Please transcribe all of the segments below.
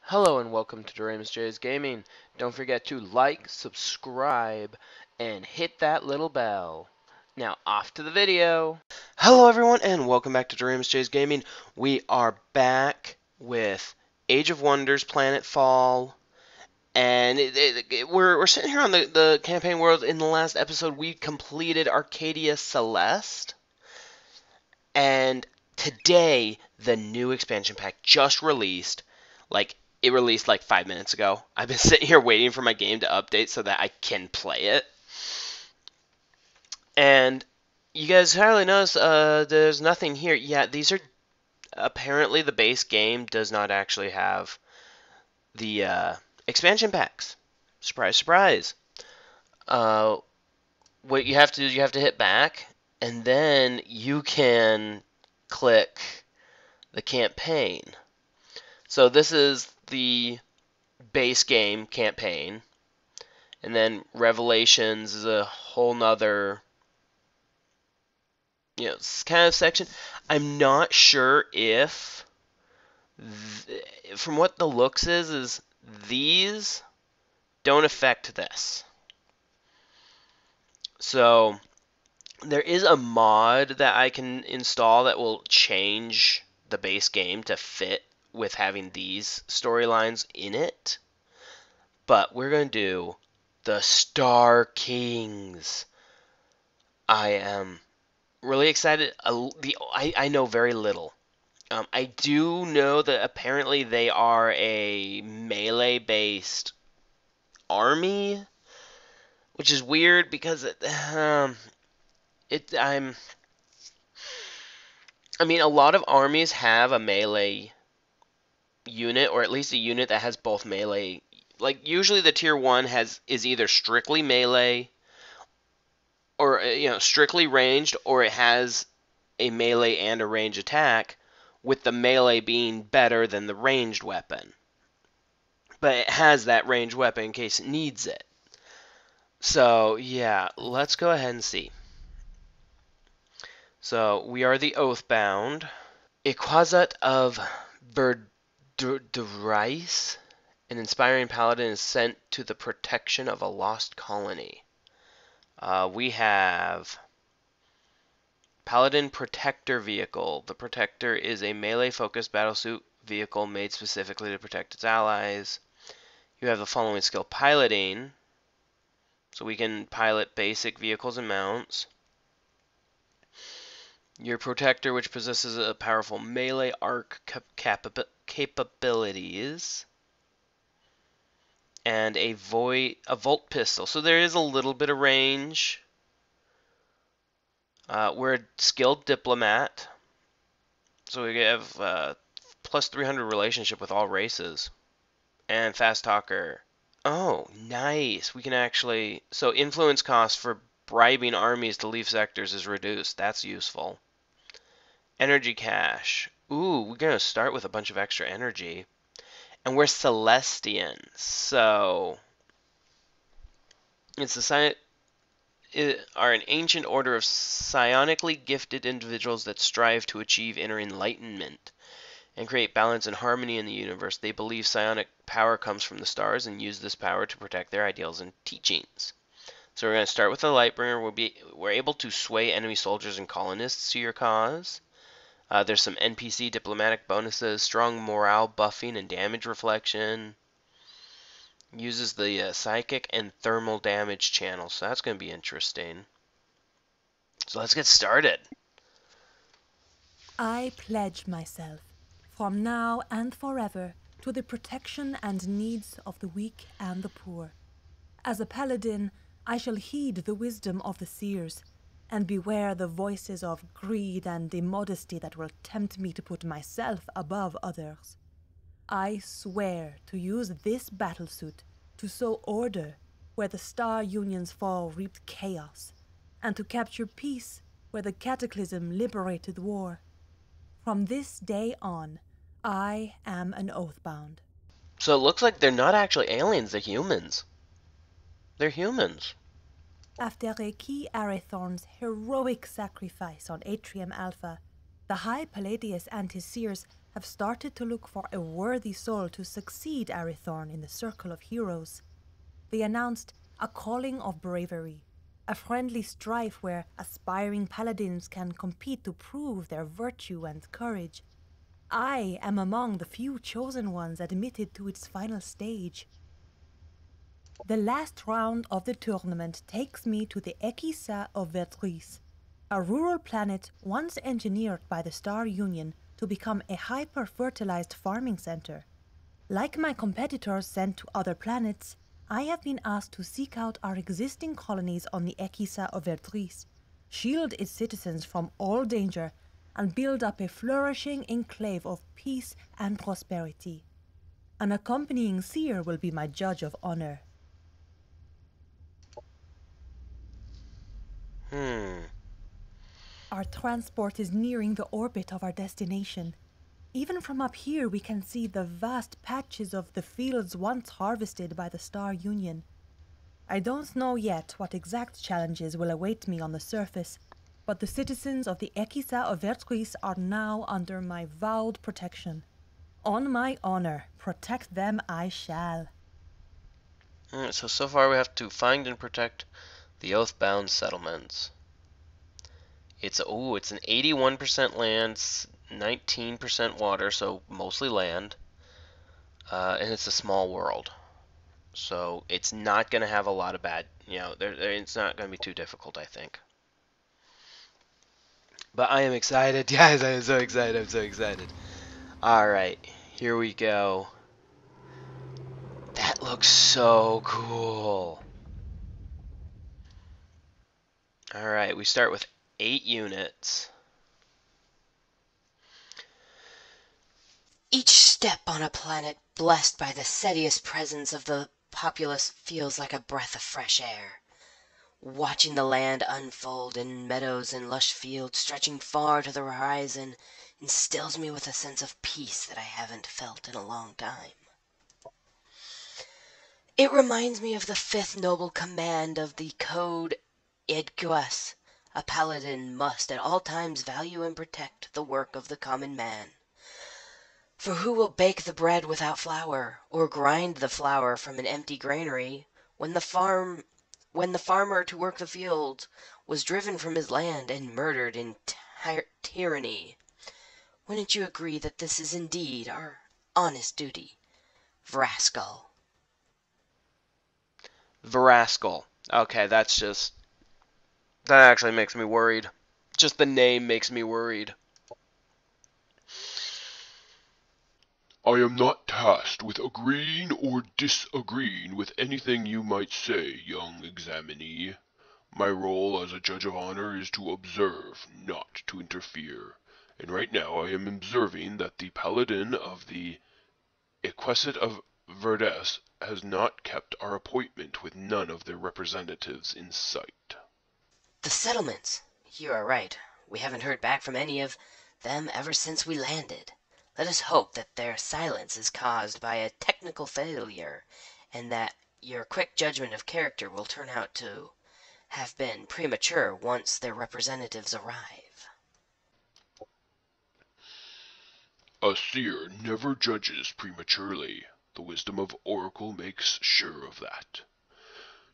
Hello and welcome to Doraemon's J's Gaming. Don't forget to like, subscribe, and hit that little bell. Now off to the video. Hello everyone and welcome back to Doraemon's J's Gaming. We are back with Age of Wonders Planetfall. And we're sitting here on the campaign world. In the last episode we completed Arcadia Celeste. And today the new expansion pack just released. It released like 5 minutes ago. I've been sitting here waiting for my game to update so that I can play it. And you guys hardly notice there's nothing here. Yeah, these are apparently the base game does not actually have the expansion packs. Surprise, surprise. What you have to do is you have to hit back, and then you can click the campaign. So this is the base game campaign, and then Revelations is a whole nother kind of section. I'm not sure if from what the looks is these don't affect this. So there is a mod that I can install that will change the base game to fit with having these storylines in it. But we're going to do the Star Kings. I am really excited. I know very little. I do know that apparently they are a melee-based army, which is weird because a lot of armies have a melee unit, or at least a unit that has both melee. Like usually the tier 1 is either strictly melee or strictly ranged, or it has a melee and a range attack, with the melee being better than the ranged weapon. But it has that ranged weapon in case it needs it. So yeah, let's go ahead and see. So we are the Oathbound. Iquazat of Verdurice, an inspiring paladin, is sent to the protection of a lost colony. We have Paladin Protector Vehicle. The Protector is a melee-focused battlesuit vehicle made specifically to protect its allies. You have the following skill: Piloting, so we can pilot basic vehicles and mounts. Your Protector, which possesses a powerful melee arc capabilities. And a Volt Pistol. So there is a little bit of range. We're a skilled diplomat. So we have plus 300 relationship with all races. And fast talker. Oh, nice. We can actually... So influence cost for bribing armies to leave sectors is reduced. That's useful. Energy cache. Ooh, we're going to start with a bunch of extra energy. And we're Celestians. So... are an ancient order of psionically gifted individuals that strive to achieve inner enlightenment and create balance and harmony in the universe. They believe psionic power comes from the stars and use this power to protect their ideals and teachings. So we're going to start with the Lightbringer. We're able to sway enemy soldiers and colonists to your cause. There's some NPC diplomatic bonuses, strong morale buffing and damage reflection. Uses the psychic and thermal damage channel, so that's going to be interesting. So let's get started. I pledge myself, from now and forever, to the protection and needs of the weak and the poor. As a paladin, I shall heed the wisdom of the seers, and beware the voices of greed and immodesty that will tempt me to put myself above others. I swear to use this battlesuit to sow order where the star unions fall reaped chaos, and to capture peace where the cataclysm liberated war. From this day on, I am an Oathbound. So it looks like they're not actually aliens, they're humans. They're humans. After Reiki Arathorn's heroic sacrifice on Atrium Alpha, the High Palladius and his seers have started to look for a worthy soul to succeed Arithorn in the circle of heroes. They announced a calling of bravery, a friendly strife where aspiring paladins can compete to prove their virtue and courage. I am among the few chosen ones admitted to its final stage. The last round of the tournament takes me to the Ekisa of Vertruis, a rural planet once engineered by the Star Union to become a hyper-fertilized farming center. Like my competitors sent to other planets, I have been asked to seek out our existing colonies on the Ekisa of Vertruis, shield its citizens from all danger, and build up a flourishing enclave of peace and prosperity. An accompanying seer will be my judge of honor. Our transport is nearing the orbit of our destination. Even from up here we can see the vast patches of the fields once harvested by the Star Union. I don't know yet what exact challenges will await me on the surface, but the citizens of the Ekisa of Vertruis are now under my vowed protection. On my honor, protect them I shall. Alright, so far we have to find and protect the Oathbound settlements. It's an 81% land, 19% water, so mostly land, and it's a small world. So it's not going to have a lot of bad, it's not going to be too difficult, I think. But I am excited, guys. I am so excited. I'm so excited. All right, here we go. That looks so cool. All right, we start with 8 units. Each step on a planet blessed by the steadiest presence of the populace feels like a breath of fresh air. Watching the land unfold in meadows and lush fields stretching far to the horizon instills me with a sense of peace that I haven't felt in a long time. It reminds me of the fifth noble command of the Code Edguas. A paladin must at all times value and protect the work of the common man. For who will bake the bread without flour, or grind the flour from an empty granary, when the farmer to work the field was driven from his land and murdered in tyranny? Wouldn't you agree that this is indeed our honest duty, Vrascal? Verascal. Okay, that actually makes me worried. Just the name makes me worried. I am not tasked with agreeing or disagreeing with anything you might say, young examinee. My role as a judge of honor is to observe, not to interfere. And right now I am observing that the paladin of the Equesit of Verdes has not kept our appointment with none of their representatives in sight. The settlements. You are right. We haven't heard back from any of them ever since we landed. Let us hope that their silence is caused by a technical failure, and that your quick judgment of character will turn out to have been premature once their representatives arrive. A seer never judges prematurely. The wisdom of Oracle makes sure of that.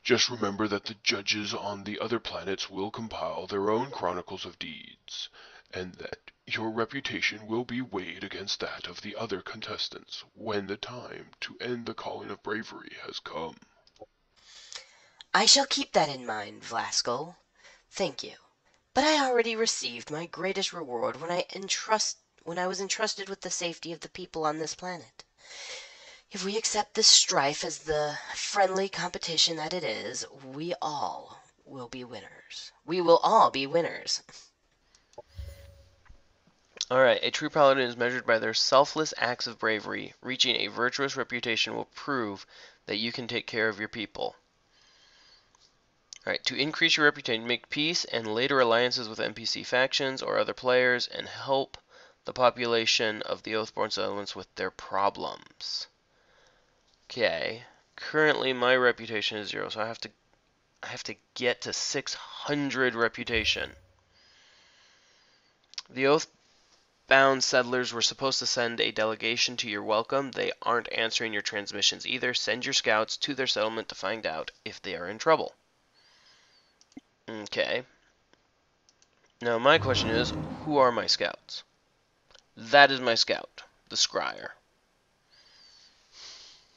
Just remember that the judges on the other planets will compile their own chronicles of deeds, and that your reputation will be weighed against that of the other contestants when the time to end the calling of bravery has come. I shall keep that in mind, Vlaskel. Thank you. But I already received my greatest reward when I was entrusted with the safety of the people on this planet. If we accept this strife as the friendly competition that it is, we all will be winners. We will all be winners. Alright, a true paladin is measured by their selfless acts of bravery. Reaching a virtuous reputation will prove that you can take care of your people. Alright, to increase your reputation, make peace and later alliances with NPC factions or other players and help the population of the Oathborn settlements with their problems. Okay, currently my reputation is 0, so I have to get to 600 reputation. The Oathbound settlers were supposed to send a delegation to your welcome. They aren't answering your transmissions either. Send your scouts to their settlement to find out if they are in trouble. Okay. Now my question is, who are my scouts? That is my scout, the Scryer.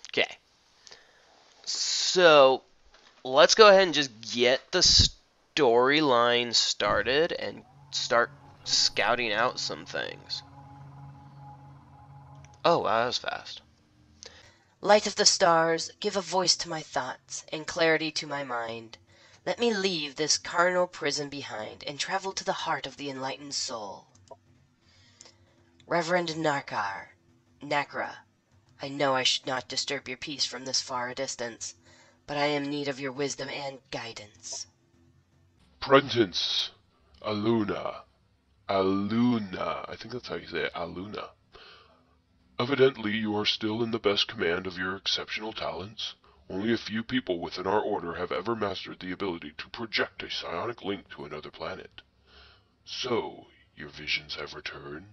Okay. So, let's go ahead and just get the storyline started and start scouting out some things. Oh, wow, that was fast. Light of the stars, give a voice to my thoughts and clarity to my mind. Let me leave this carnal prison behind and travel to the heart of the enlightened soul. Reverend Nakra, I know I should not disturb your peace from this far a distance, but I am in need of your wisdom and guidance. Prentice, Aluna, I think that's how you say it, Aluna. Evidently you are still in the best command of your exceptional talents. Only a few people within our order have ever mastered the ability to project a psionic link to another planet. So, your visions have returned?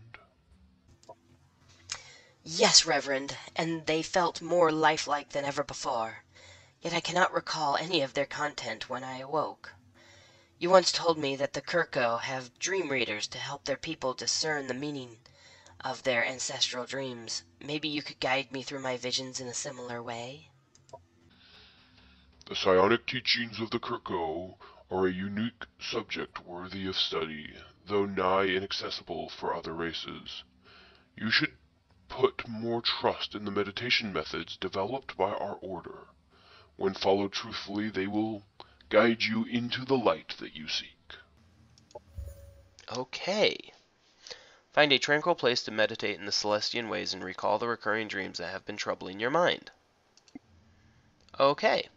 Yes, Reverend, and they felt more lifelike than ever before. Yet I cannot recall any of their content when I awoke. You once told me that the Kirko have dream readers to help their people discern the meaning of their ancestral dreams. Maybe you could guide me through my visions in a similar way? The psionic teachings of the Kirko are a unique subject worthy of study, though nigh inaccessible for other races. You should put more trust in the meditation methods developed by our order. When followed truthfully, they will guide you into the light that you seek. Okay. Find a tranquil place to meditate in the Celestian ways and recall the recurring dreams that have been troubling your mind. Okay.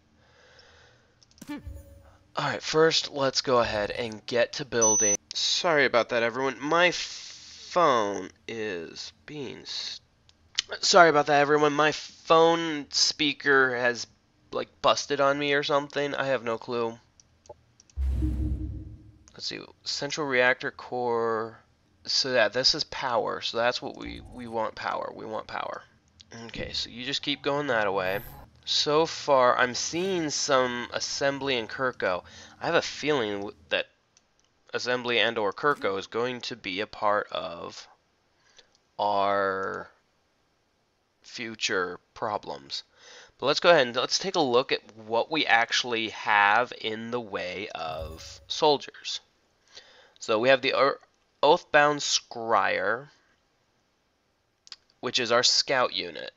Alright, first let's go ahead and get to building. Sorry about that, everyone. My phone is being... Sorry about that, everyone. My phone speaker has, like, busted on me or something. I have no clue. Let's see. Central reactor core... So yeah, this is power. So that's what we want, power. We want power. Okay, so you just keep going that way. So far, I'm seeing some assembly in Kirko. I have a feeling that assembly and or Kirko is going to be a part of our future problems. But let's go ahead and let's take a look at what we actually have in the way of soldiers. So we have the Oathbound Scryer, which is our scout unit.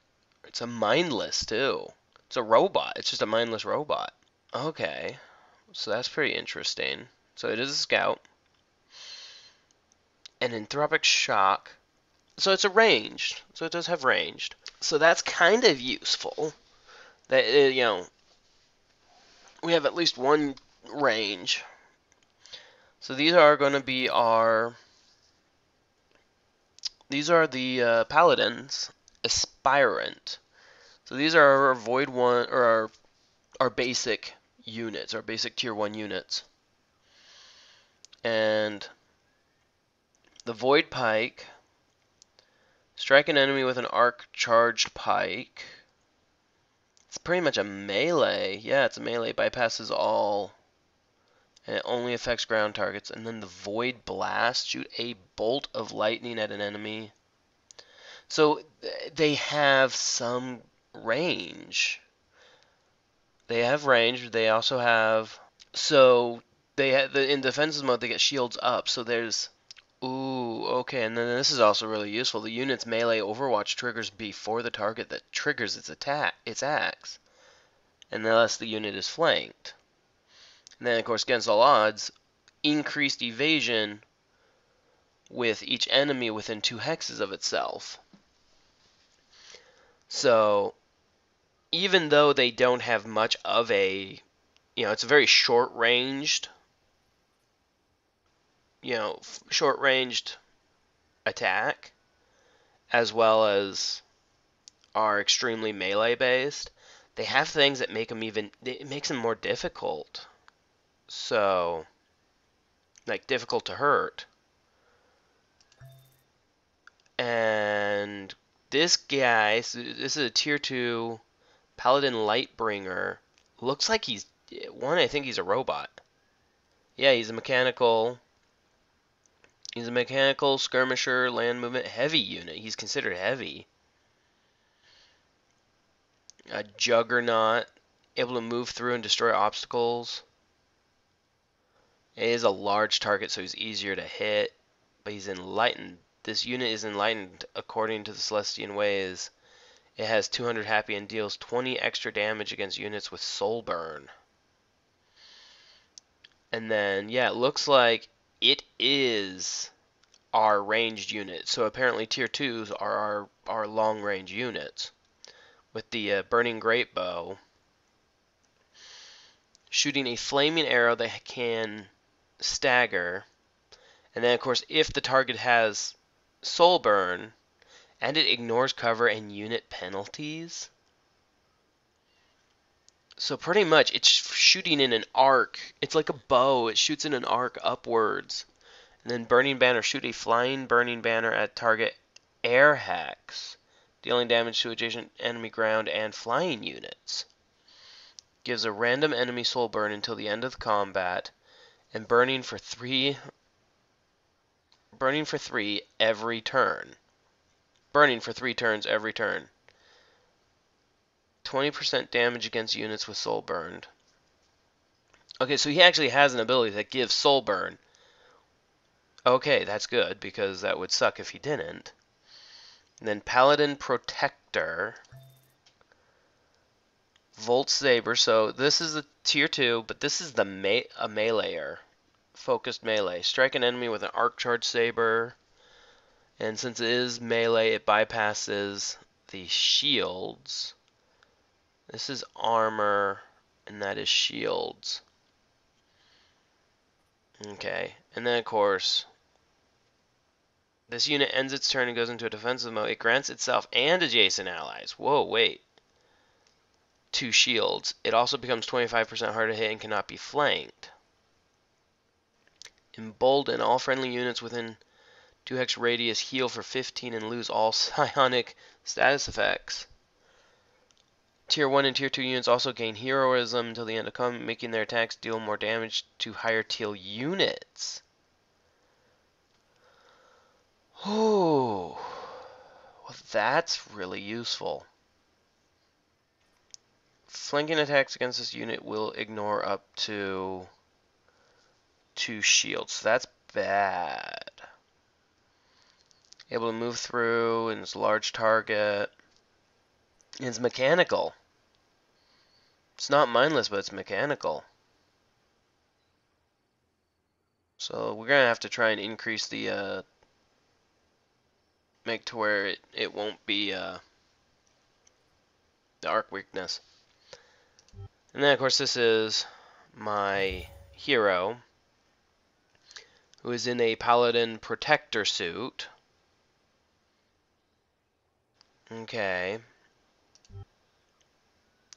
It's a mindless, too. It's a robot. It's just a mindless robot. Okay. So that's pretty interesting. So it is a scout. An Anthropic Shock. So it's a ranged. So it does have ranged. So that's kind of useful. That, we have at least one range. So these are going to be our... These are the Paladins. Aspirant. So these are our Void 1, or our basic units, our basic Tier 1 units. And the Void Pike, strike an enemy with an arc-charged pike. It's pretty much a melee. Yeah, it's a melee. Bypasses all. And it only affects ground targets. And then the Void Blast, shoot a bolt of lightning at an enemy. So they have some range. They have range. They also have... So they have, in defensive mode, they get shields up. So there's... Ooh, okay. And then this is also really useful. The unit's melee overwatch triggers before the target that triggers its axe. Unless the unit is flanked. And then, of course, against all odds, increased evasion with each enemy within 2 hexes of itself. So, even though they don't have much of a, it's a very short-ranged, short-ranged attack, as well as are extremely melee-based, they have things that make them it makes them more difficult. So, like, difficult to hurt. And this guy, so this is a tier 2 Paladin Lightbringer. Looks like he's, one, I think he's a robot. Yeah, he's a mechanical skirmisher, land movement, heavy unit. He's considered heavy. A juggernaut, able to move through and destroy obstacles. It is a large target, so he's easier to hit, but he's enlightened. This unit is enlightened according to the Celestian ways. It has 200 happy and deals 20 extra damage against units with soul burn. And then, yeah, it looks like it is our ranged unit. So apparently tier 2s are our long range units. With the burning great bow, shooting a flaming arrow that can stagger. And then, of course, if the target has soul burn, and it ignores cover and unit penalties. So pretty much it's shooting in an arc. It's like a bow. It shoots in an arc upwards. And then Burning Banner, shoot a flying Burning Banner at target air hacks, dealing damage to adjacent enemy ground and flying units. Gives a random enemy soul burn until the end of the combat, and burning for 3 every turn. Burning for 3 turns every turn. 20% damage against units with soul burned. Okay, so he actually has an ability that gives soul burn. Okay, that's good, because that would suck if he didn't. And then Paladin Protector. Volt Saber, so this is a tier 2, but this is the a meleeer. Focused melee. Strike an enemy with an arc charge saber. And since it is melee, it bypasses the shields. This is armor, and that is shields. Okay, and then of course, this unit ends its turn and goes into a defensive mode. It grants itself and adjacent allies. Whoa, wait. 2 shields. It also becomes 25% harder to hit and cannot be flanked. Embolden. All friendly units within 2 hex radius heal for 15 and lose all psionic status effects. Tier 1 and Tier 2 units also gain heroism until the end of combat, making their attacks deal more damage to higher tier units. Oh, well, that's really useful. Flanking attacks against this unit will ignore up to 2 shields. So that's bad. Able to move through, and it's a large target. It's mechanical. It's not mindless, but it's mechanical. So we're going to have to try and increase the, make to where it won't be the arc weakness. And then, of course, this is my hero, who is in a Paladin Protector suit. Okay.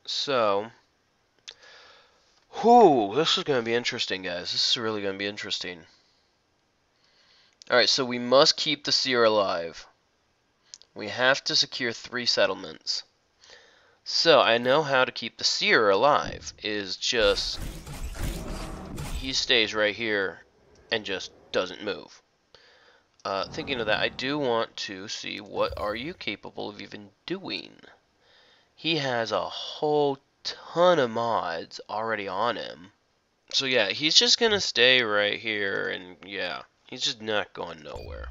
So, this is going to be interesting, guys. This is really going to be interesting. Alright, so we must keep the seer alive. We have to secure 3 settlements. So, I know how to keep the seer alive. Is just, he stays right here and just doesn't move. Thinking of that, I do want to see what are you capable of even doing. He has a whole ton of mods already on him. So yeah, he's just gonna stay right here, and yeah, he's just not going nowhere.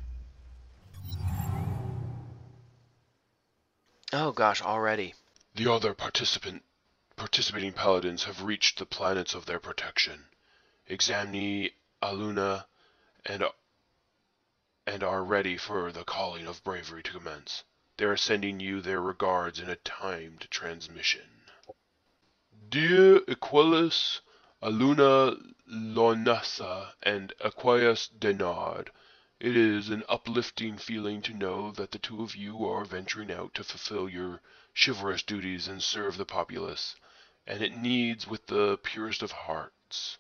Oh gosh, already. The other participating paladins have reached the planets of their protection, Examni, Aluna, and are ready for the calling of bravery to commence. They are sending you their regards in a timed transmission. Dear Equalis, Aluna Lonasa, and Aquarius Denard, it is an uplifting feeling to know that the 2 of you are venturing out to fulfill your chivalrous duties and serve the populace, and it needs with the purest of hearts.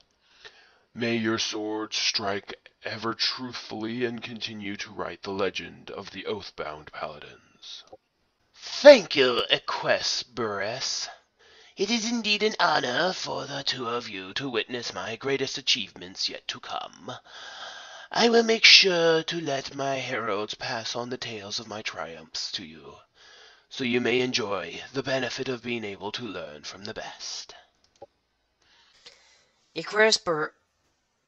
May your sword strike ever truthfully and continue to write the legend of the Oathbound Paladins. Thank you, Equesbres. It is indeed an honor for the two of you to witness my greatest achievements yet to come. I will make sure to let my heralds pass on the tales of my triumphs to you, so you may enjoy the benefit of being able to learn from the best. Icarus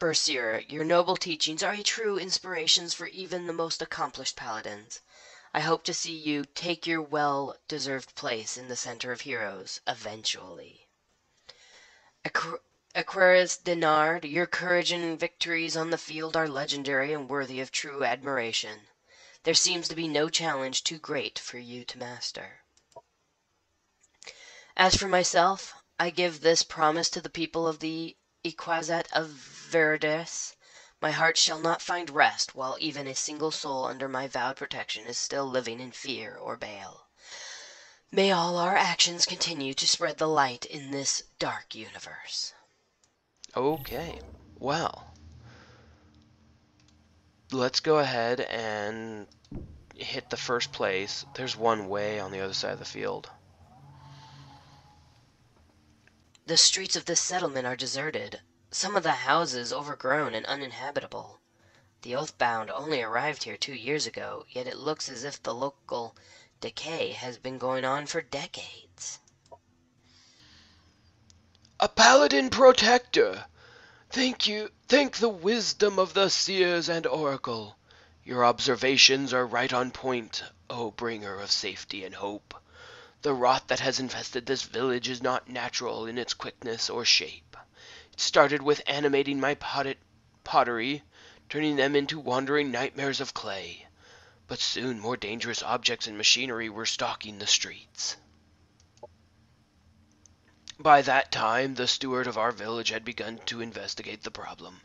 Bersier, your noble teachings are a true inspiration for even the most accomplished paladins. I hope to see you take your well-deserved place in the center of heroes, eventually. Aquarius Denard, your courage and victories on the field are legendary and worthy of true admiration. There seems to be no challenge too great for you to master. As for myself, I give this promise to the people of the Iquazat of Verdes. My heart shall not find rest while even a single soul under my vowed protection is still living in fear or bale. May all our actions continue to spread the light in this dark universe. Okay, well, let's go ahead and hit the first place. There's one way on the other side of the field. The streets of this settlement are deserted, some of the houses overgrown and uninhabitable. The Oathbound only arrived here 2 years ago, yet it looks as if the local decay has been going on for decades. A paladin protector! Thank you. Thank the wisdom of the seers and oracle. Your observations are right on point, O bringer of safety and hope. The rot that has infested this village is not natural in its quickness or shape. It started with animating my pottery, turning them into wandering nightmares of clay. But soon more dangerous objects and machinery were stalking the streets. By that time, the steward of our village had begun to investigate the problem.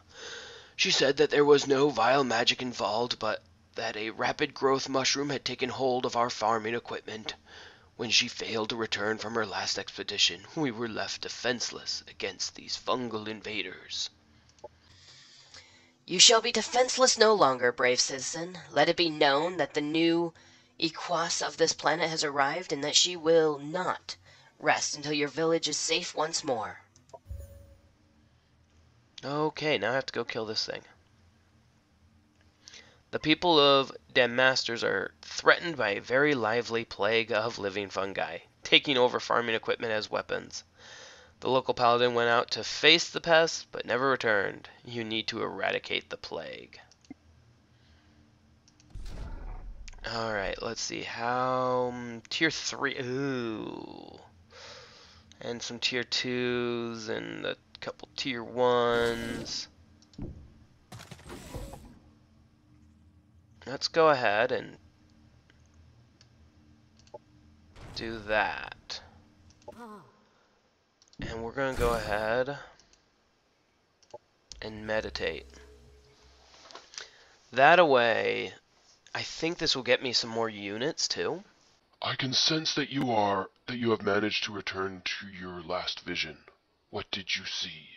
She said that there was no vile magic involved, but that a rapid growth mushroom had taken hold of our farming equipment. When she failed to return from her last expedition, we were left defenseless against these fungal invaders. You shall be defenseless no longer, brave citizen. Let it be known that the new Equus of this planet has arrived and that she will not rest until your village is safe once more. Okay, now I have to go kill this thing. The people of Dammasters are threatened by a very lively plague of living fungi, taking over farming equipment as weapons. The local paladin went out to face the pests, but never returned. You need to eradicate the plague. Alright, let's see. How... Tier 3... Ooh. And some Tier 2s and a couple Tier 1s. Let's go ahead and do that. And we're going to go ahead and meditate. That away, I think this will get me some more units too. I can sense that you have managed to return to your last vision. What did you see?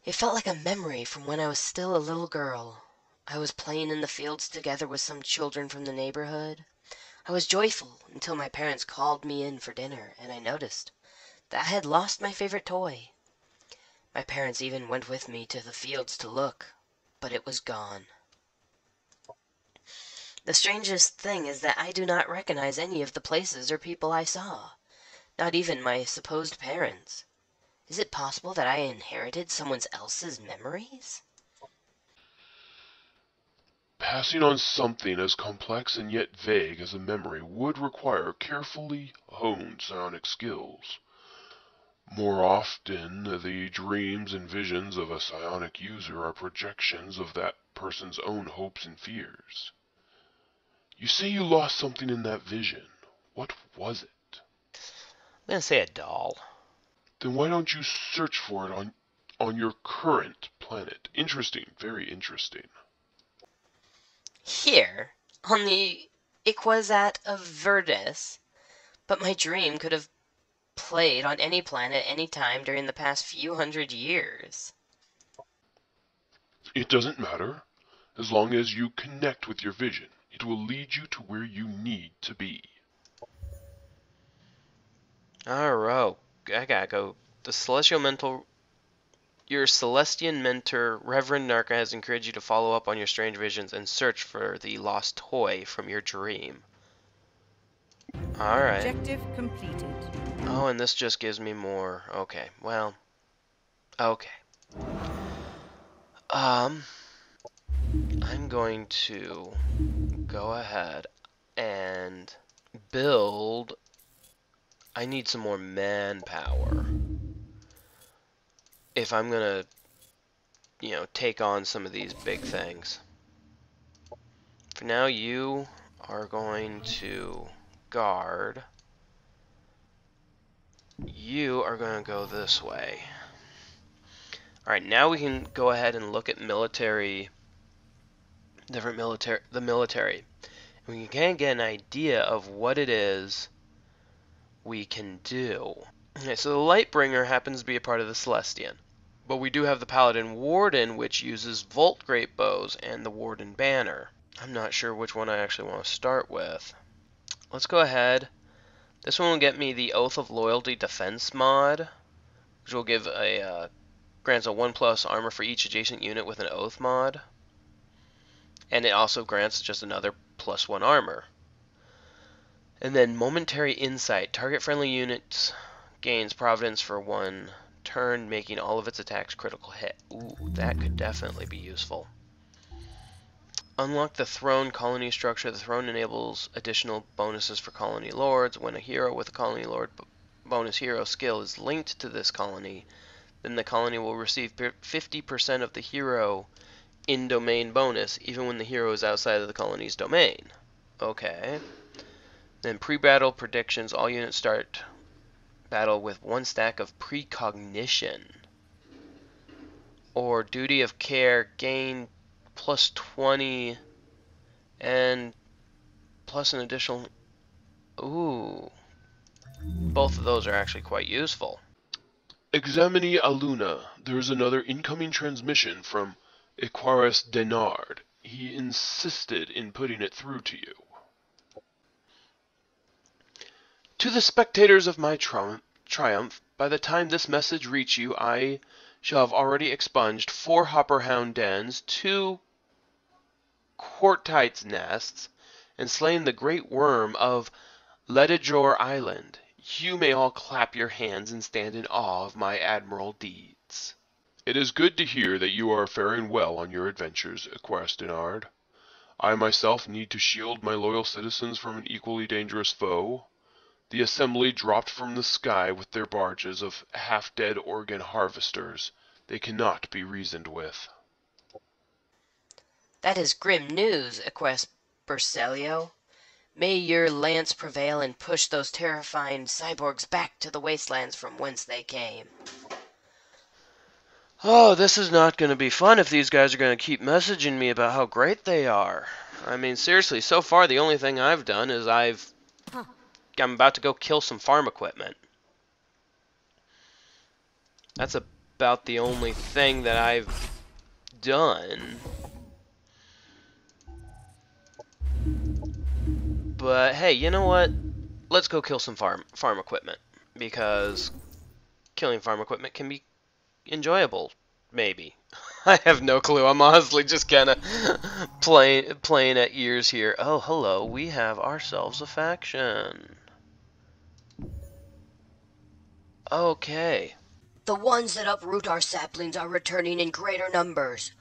It felt like a memory from when I was still a little girl. I was playing in the fields together with some children from the neighborhood. I was joyful until my parents called me in for dinner, and I noticed that I had lost my favorite toy. My parents even went with me to the fields to look, but it was gone. The strangest thing is that I do not recognize any of the places or people I saw, not even my supposed parents. Is it possible that I inherited someone else's memories? Passing on something as complex and yet vague as a memory would require carefully honed psionic skills. More often, the dreams and visions of a psionic user are projections of that person's own hopes and fears. You say you lost something in that vision. What was it? I'm going to say a doll. Then why don't you search for it on your current planet? Interesting, very interesting. Here, on the Iquazat of Verdes, but my dream could have played on any planet any time during the past few hundred years. It doesn't matter. As long as you connect with your vision, it will lead you to where you need to be. Alright, I gotta go. The Celestial Mental... Your Celestian mentor, Reverend Narca, has encouraged you to follow up on your strange visions and search for the lost toy from your dream. Alright. Objective completed. Oh, and this just gives me more. Okay, well... Okay. I'm going to go ahead and build... I need some more manpower if I'm gonna, take on some of these big things. For now, you are going to guard. You are going to go this way. Alright, now we can go ahead and look at the military. And we can get an idea of what it is we can do. Okay, so the Lightbringer happens to be a part of the Celestian. But we do have the Paladin Warden, which uses Volt Great Bows and the Warden Banner. I'm not sure which one I actually want to start with. Let's go ahead. This one will get me the Oath of Loyalty Defense mod, which will give grants a 1+ armor for each adjacent unit with an Oath mod. And it also grants just another +1 armor. And then Momentary Insight. Target friendly units gains Providence for 1 turn, making all of its attacks critical hit. Ooh, that could definitely be useful. Unlock the Throne Colony structure. The Throne enables additional bonuses for Colony Lords. When a hero with a Colony Lord bonus hero skill is linked to this colony, then the colony will receive 50% of the hero in-domain bonus, even when the hero is outside of the colony's domain. Okay. Then pre-battle predictions. All units start battle with 1 stack of precognition. Or duty of care, gain +20 and plus an additional... Ooh. Both of those are actually quite useful. Examine Aluna. There is another incoming transmission from Equaris Denard. He insisted in putting it through to you. To the spectators of my triumph, by the time this message reach you, I shall have already expunged 4 Hopperhound dens, 2 Quartites nests, and slain the great worm of Ledijor Island. You may all clap your hands and stand in awe of my admiral deeds. It is good to hear that you are faring well on your adventures, Equaris Denard. I myself need to shield my loyal citizens from an equally dangerous foe. The assembly dropped from the sky with their barges of half-dead organ harvesters. They cannot be reasoned with. That is grim news, Equus Berselio. May your lance prevail and push those terrifying cyborgs back to the wastelands from whence they came. Oh, this is not going to be fun if these guys are going to keep messaging me about how great they are. I mean, seriously, so far the only thing I've done is I'm about to go kill some farm equipment. That's about the only thing that I've done. But hey, you know what? Let's go kill some farm equipment, because killing farm equipment can be enjoyable, maybe. I have no clue. I'm honestly just kind of playing at ears here. Oh, hello. We have ourselves a faction. Okay. The ones that uproot our saplings are returning in greater numbers.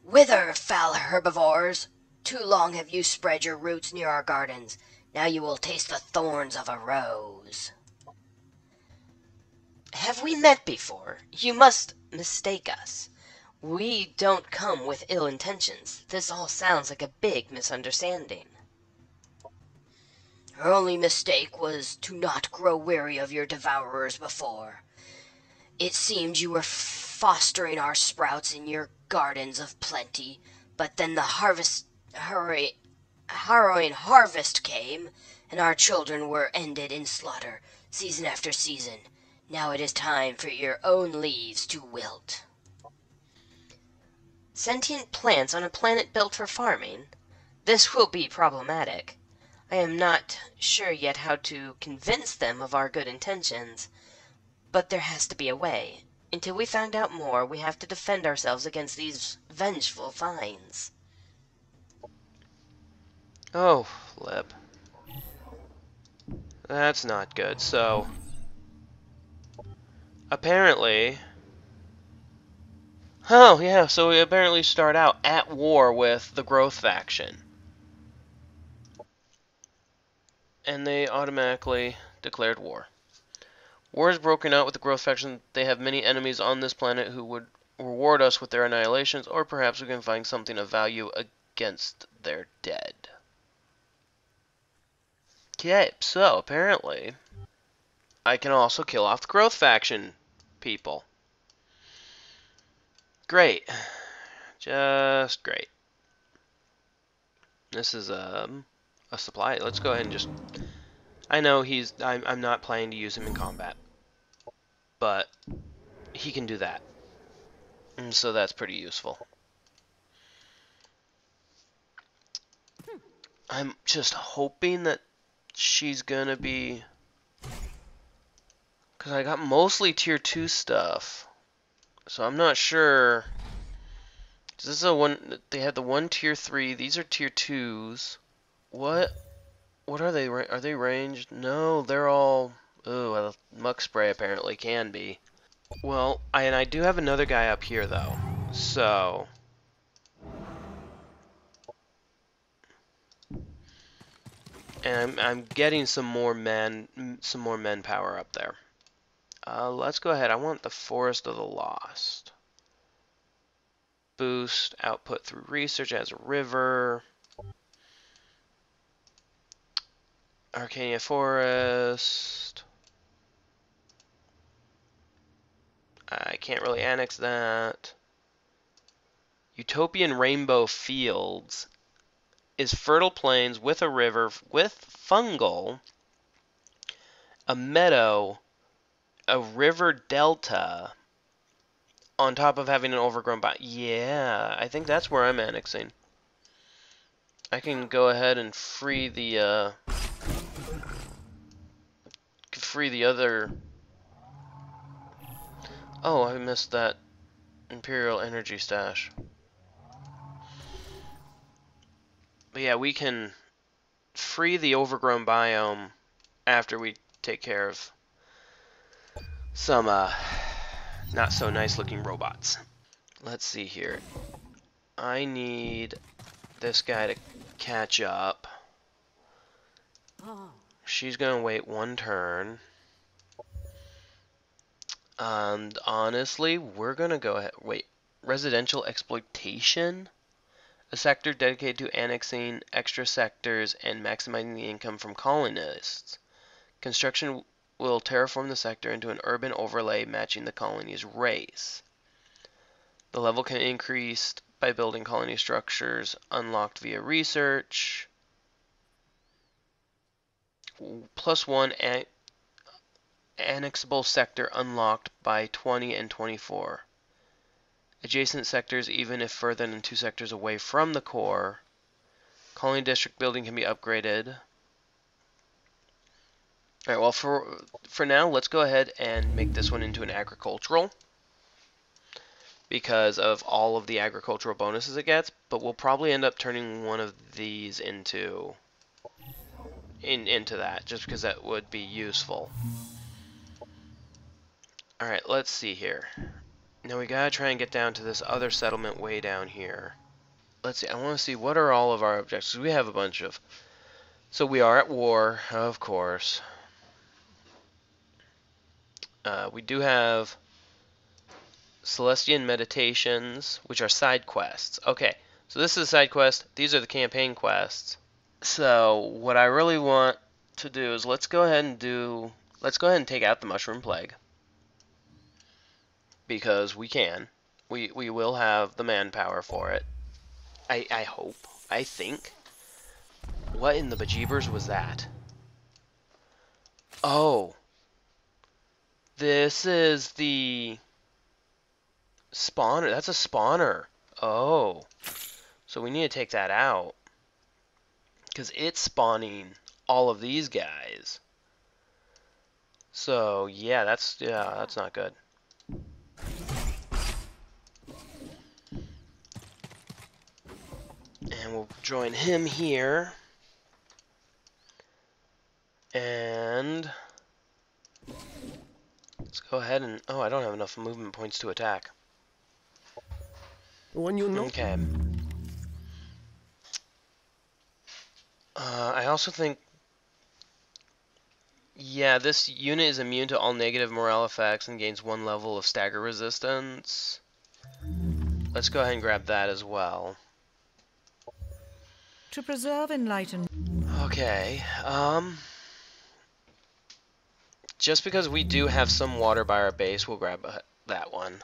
Whither, foul herbivores? Too long have you spread your roots near our gardens. Now you will taste the thorns of a rose. Have we met before? You must mistake us. We don't come with ill intentions. This all sounds like a big misunderstanding. Our only mistake was to not grow weary of your devourers before. It seemed you were fostering our sprouts in your gardens of plenty, but then the harrowing harvest came, and our children were ended in slaughter, season after season. Now it is time for your own leaves to wilt. Sentient plants on a planet built for farming? This will be problematic. I am not sure yet how to convince them of our good intentions, but there has to be a way. Until we find out more, we have to defend ourselves against these vengeful finds. Oh, flip. That's not good. So, apparently... Oh, yeah, so we apparently start out at war with the Growth faction. And they automatically declared war. War is broken out with the Growth faction. They have many enemies on this planet who would reward us with their annihilations, or perhaps we can find something of value against their dead. Okay, so apparently I can also kill off the Growth faction people. Great. Just great. This is a supply. Let's go ahead and just... I know I'm not planning to use him in combat, but he can do that. And so that's pretty useful. I'm just hoping that she's gonna be... Because I got mostly tier 2 stuff. So I'm not sure... This is a one... They had the one tier 3. These are tier 2s. What are they? Are they ranged? No, they're all... Ooh, well, muck spray apparently can be. Well, I do have another guy up here, though. So... And I'm getting some more men power up there. Let's go ahead. I want the Forest of the Lost. Boost output through research as a river. Arcania Forest. I can't really annex that. Utopian Rainbow Fields is fertile plains with a river, with fungal, a meadow, a river delta, on top of having an overgrown Yeah, I think that's where I'm annexing. I can go ahead and free the other... Oh, I missed that Imperial Energy Stash. But yeah, we can free the overgrown biome after we take care of some not so nice looking robots. Let's see here. I need this guy to catch up. She's gonna wait one turn. And honestly, we're gonna go ahead. Wait, residential exploitation? A sector dedicated to annexing extra sectors and maximizing the income from colonists. Construction will terraform the sector into an urban overlay matching the colony's race. The level can be increased by building colony structures unlocked via research. +1 annexable sector unlocked by 20 and 24. Adjacent sectors, even if further than 2 sectors away from the core. Colony district building can be upgraded. Alright, well, for now, let's go ahead and make this one into an agricultural, because of all of the agricultural bonuses it gets, but we'll probably end up turning one of these into that, just because that would be useful. Alright, let's see here. Now we gotta try and get down to this other settlement way down here. Let's see, I want to see what are all of our objectives. We have a bunch of... So we are at war, of course. We do have Celestian Meditations, which are side quests. Okay, so this is a side quest. These are the campaign quests. So what I really want to do is let's go ahead and take out the Mushroom Plague. Because we can. We will have the manpower for it. I hope. I think. What in the bejeebers was that? Oh. This is the spawner. That's a spawner. Oh. So we need to take that out. Because it's spawning all of these guys. So, yeah, that's not good. And we'll join him here. And let's go ahead and... Oh, I don't have enough movement points to attack. When you know. Okay. I also think... Yeah, this unit is immune to all negative morale effects and gains 1 level of stagger resistance. Let's go ahead and grab that as well. To preserve enlightenment. Okay, just because we do have some water by our base, we'll grab that one.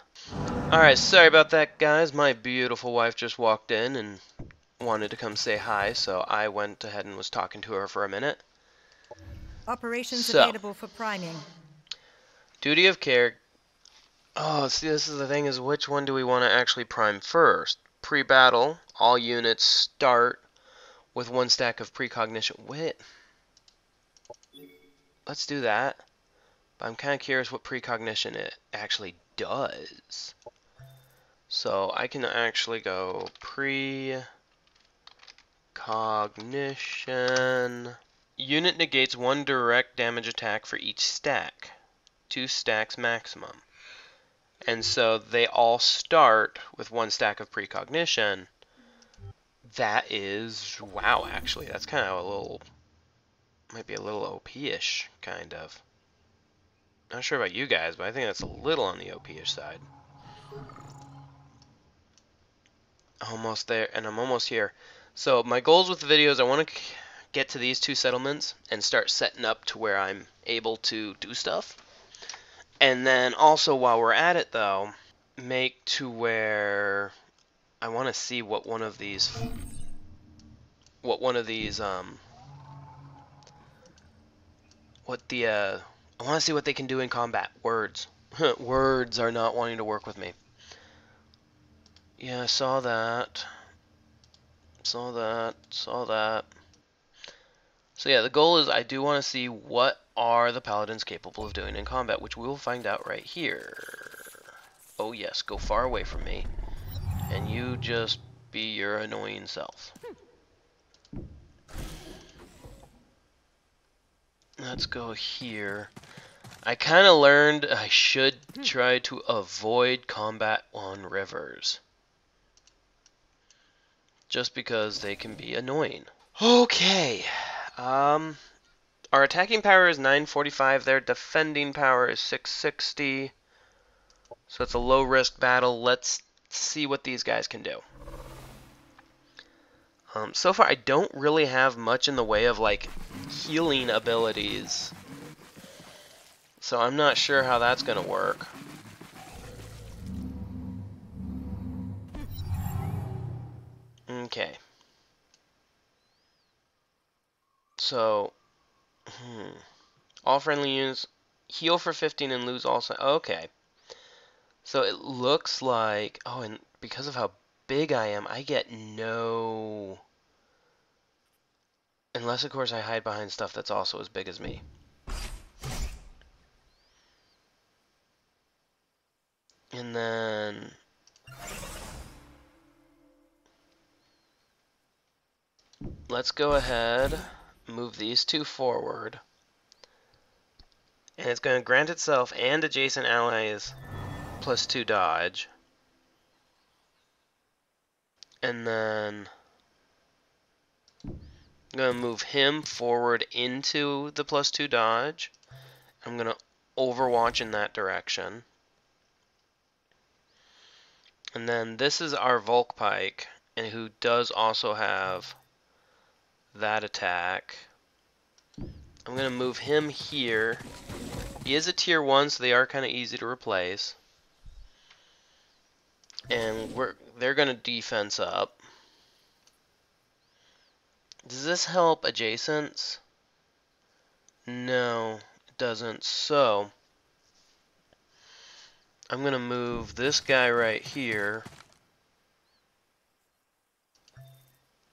Alright, sorry about that, guys. My beautiful wife just walked in and wanted to come say hi, so I went ahead and was talking to her for a minute. Operations So, available for priming. duty of care. Oh, see, this is the thing, is which one do we want to actually prime first? Pre-battle, all units start with 1 stack of precognition. Wait. Let's do that. But I'm kind of curious what precognition it actually does. So I can actually go precognition. Unit negates 1 direct damage attack for each stack. 2 stacks maximum. And so they all start with 1 stack of precognition. That is, wow, actually, that's kind of a little, might be a little OP-ish, kind of. Not sure about you guys, but I think that's a little on the OP-ish side. Almost there, and I'm almost here. So my goals with the video is I want to get to these 2 settlements and start setting up to where I'm able to do stuff. And then also while we're at it though, make to where I want to see what one of these I want to see what they can do in combat. Words. Words are not wanting to work with me. Yeah, I saw that. Saw that. Saw that. So yeah, the goal is I do want to see what are the paladins capable of doing in combat, which we will find out right here. Oh yes, go far away from me. And you just be your annoying self. Let's go here. I kind of learned I should try to avoid combat on rivers. Just because they can be annoying. Okay. Our attacking power is 945. Their defending power is 660. So it's a low risk battle. Let's see what these guys can do. So far, I don't really have much in the way of like healing abilities. So I'm not sure how that's going to work. Okay. So, all friendly units heal for 15 and lose all. Okay. So it looks like, oh, and because of how big I am, I get no, unless of course I hide behind stuff that's also as big as me. And then let's go ahead, move these 2 forward. And it's going to grant itself and adjacent allies +2 dodge. And then I'm going to move him forward into the +2 dodge. I'm going to overwatch in that direction. And then this is our Volk Pike, and who does also have that attack. I'm going to move him here. He is a tier 1, so they are kind of easy to replace. And they're going to defense up. Does this help adjacents? No, it doesn't. So I'm going to move this guy right here.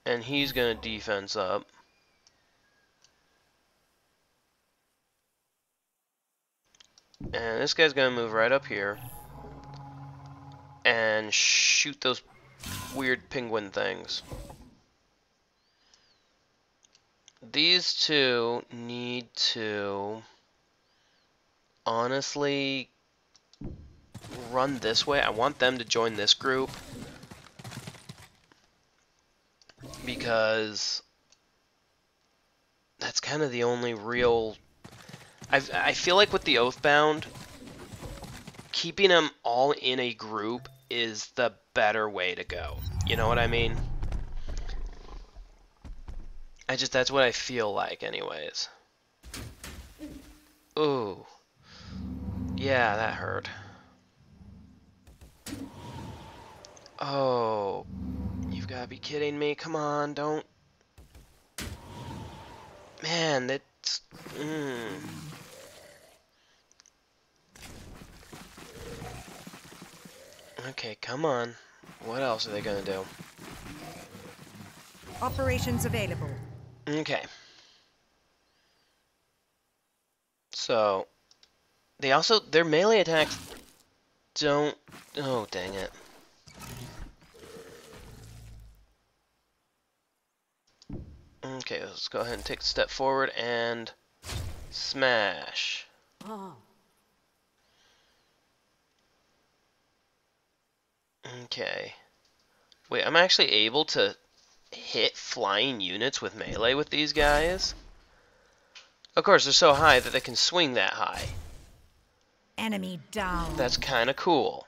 And he's gonna defense up. And this guy's gonna move right up here. And shoot those weird penguin things. These two need to honestly run this way. I want them to join this group because that's kind of the only real... I feel like with the Oathbound, keeping them all in a group is the better way to go. You know what I mean? That's what I feel like anyways. Ooh. Yeah, that hurt. Oh. You've got to be kidding me. Come on, don't... Man, that's... Okay, come on. What else are they gonna do? Operations available. Okay. So, their melee attacks don't... Oh, dang it. Okay, let's go ahead and take a step forward and smash. Oh. Okay. Wait, I'm actually able to hit flying units with melee with these guys? Of course, they're so high that they can swing that high. Enemy down. That's kind of cool.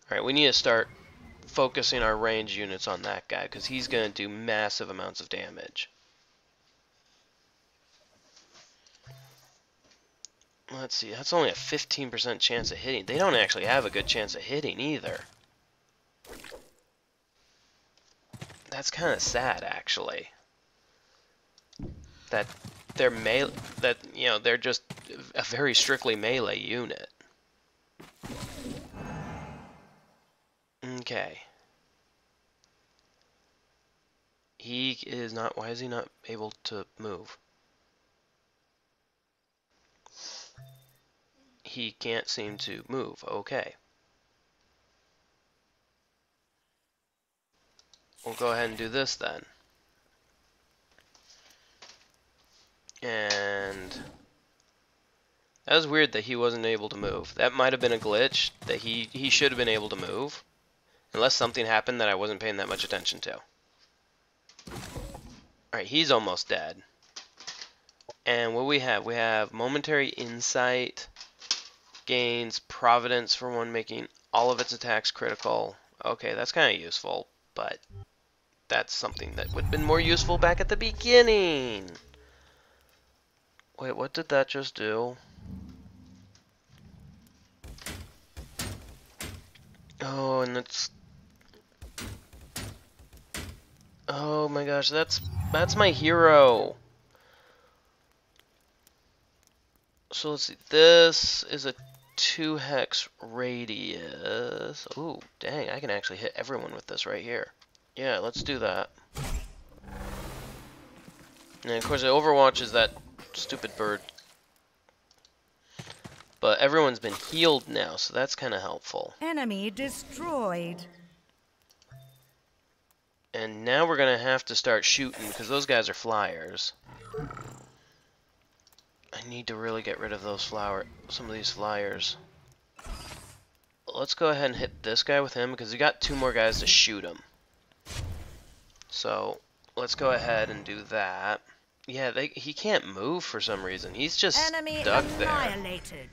Alright, we need to start focusing our range units on that guy, because he's going to do massive amounts of damage. Let's see, that's only a 15% chance of hitting. They don't actually have a good chance of hitting either. That's kind of sad, actually. That they're just a very strictly melee unit. Okay. He is not... Why is he not able to move? He can't seem to move. Okay. We'll go ahead and do this then. And... That was weird that he wasn't able to move. That might have been a glitch, that he should have been able to move. Unless something happened that I wasn't paying that much attention to. Alright, he's almost dead. And what we have momentary insight, gains providence for one making all of its attacks critical. Okay, that's kind of useful, but that's something that would have been more useful back at the beginning. Wait, what did that just do? Oh, and it's... Oh my gosh, that's my hero. So let's see, this is a 2 hex radius. Ooh, dang, I can actually hit everyone with this right here. Yeah, let's do that. And of course it overwatches that stupid bird. But everyone's been healed now, so that's kind of helpful. Enemy destroyed. And now we're going to have to start shooting, because those guys are flyers. I need to really get rid of those some of these flyers. Let's go ahead and hit this guy with him, because we got 2 more guys to shoot him. So, let's go ahead and do that. Yeah, he can't move for some reason. He's just stuck annihilated.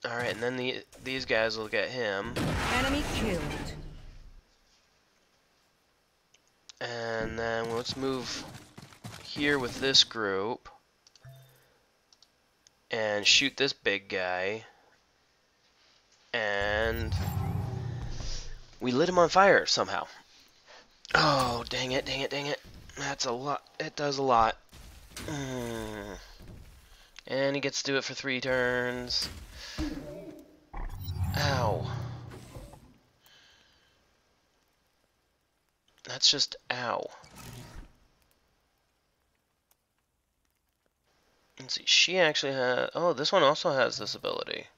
there. Alright, and then these guys will get him. Enemy killed. And then let's move here with this group. And shoot this big guy. And we lit him on fire somehow. Oh, dang it, dang it, dang it. That's a lot. It does a lot. And he gets to do it for 3 turns. Ow. That's just ow. Let's see, she actually has... Oh, this one also has this ability.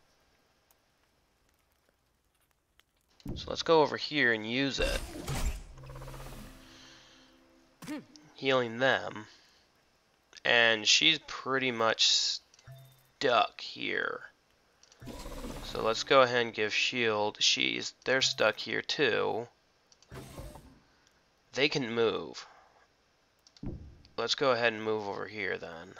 So let's go over here and use it. Healing them. And she's pretty much stuck here. So let's go ahead and give shield. They're stuck here too. They can move. Let's go ahead and move over here then.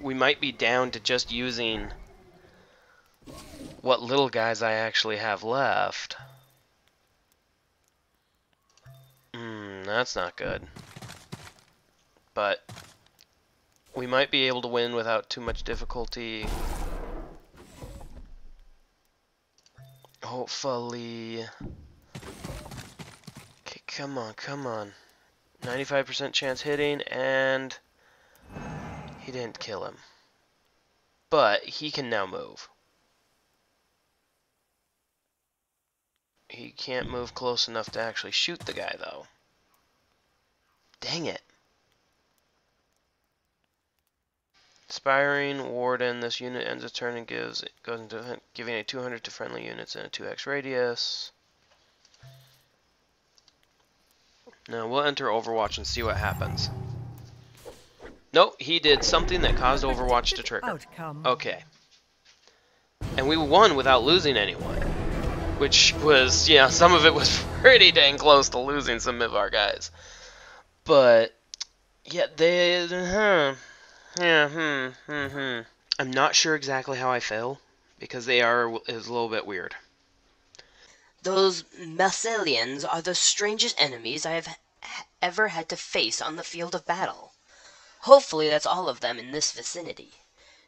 We might be down to just using what little guys I actually have left. That's not good. But we might be able to win without too much difficulty. Hopefully. Okay, come on, come on. 95% chance hitting, and he didn't kill him. But he can now move. He can't move close enough to actually shoot the guy, though. Dang it. Inspiring Warden. This unit ends a turn and goes into giving a 200 to friendly units in a 2x radius. Now we'll enter Overwatch and see what happens. Nope, he did something that caused Overwatch to trigger. Outcome. Okay. And we won without losing anyone. Which was, yeah, some of it was pretty dang close to losing some of our guys. But, yeah, I'm not sure exactly how I feel, because is a little bit weird. Those Massilians are the strangest enemies I have ever had to face on the field of battle. Hopefully that's all of them in this vicinity.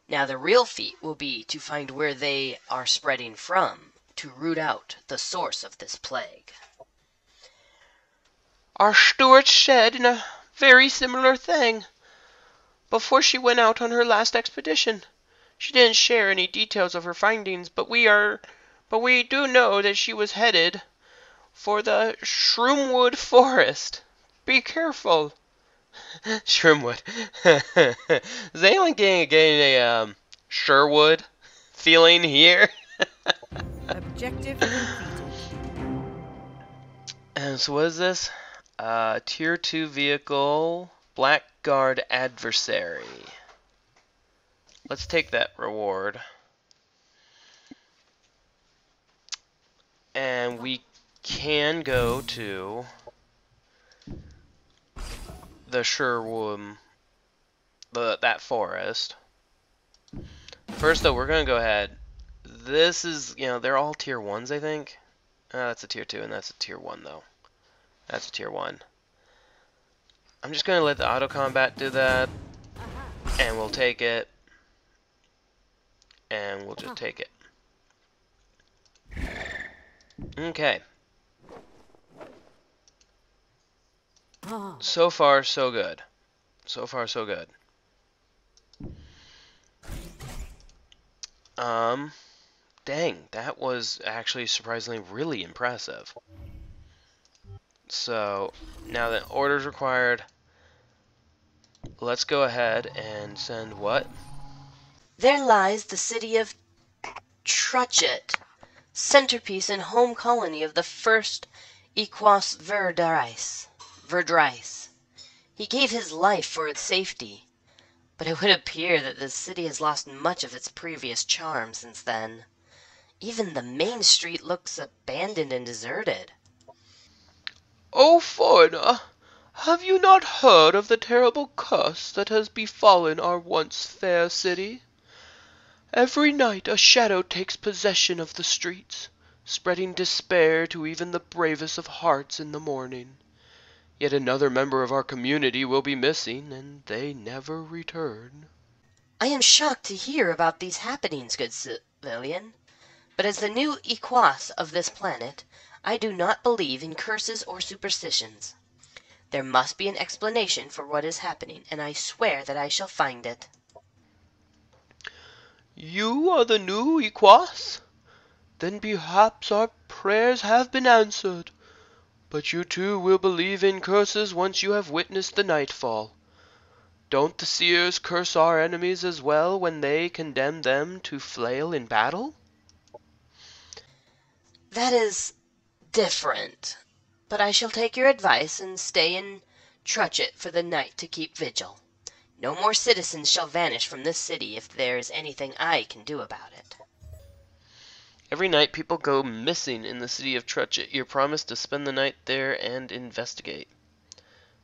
Now the real feat will be to find where they are spreading from, to root out the source of this plague. Our steward said in a very similar thing before she went out on her last expedition. She didn't share any details of her findings, but we do know that she was headed for the Shroomwood Forest. Be careful. Shroomwood. Is anyone getting a Sherwood feeling here? Objective completed. And so what is this? Tier 2 vehicle, Blackguard Adversary. Let's take that reward. And we can go to the Sherwood, that forest. First though, we're going to go ahead. This is, they're all tier 1s, I think. That's a tier 2 and that's a tier 1 though. That's a tier 1. I'm just going to let the auto combat do that. And we'll take it. And we'll just take it. Okay. So far, so good. So far, so good. Dang, that was actually surprisingly really impressive. So, now that orders required, let's go ahead and send what? There lies the city of Truchet, centerpiece and home colony of the first Equus Verdrice. He gave his life for its safety, but it would appear that the city has lost much of its previous charm since then. Even the main street looks abandoned and deserted. Oh, foreigner, have you not heard of the terrible curse that has befallen our once fair city? Every night a shadow takes possession of the streets, spreading despair to even the bravest of hearts in the morning. Yet another member of our community will be missing, and they never return. I am shocked to hear about these happenings, good civilian. But as the new Equus of this planet, I do not believe in curses or superstitions. There must be an explanation for what is happening, and I swear that I shall find it. You are the new Equus? then perhaps our prayers have been answered. But you too will believe in curses once you have witnessed the nightfall. Don't the seers curse our enemies as well when they condemn them to flail in battle? That is different. But I shall take your advice and stay in Truchet for the night to keep vigil. No more citizens shall vanish from this city if there is anything I can do about it. Every night people go missing in the city of Truchet. You're promised to spend the night there and investigate.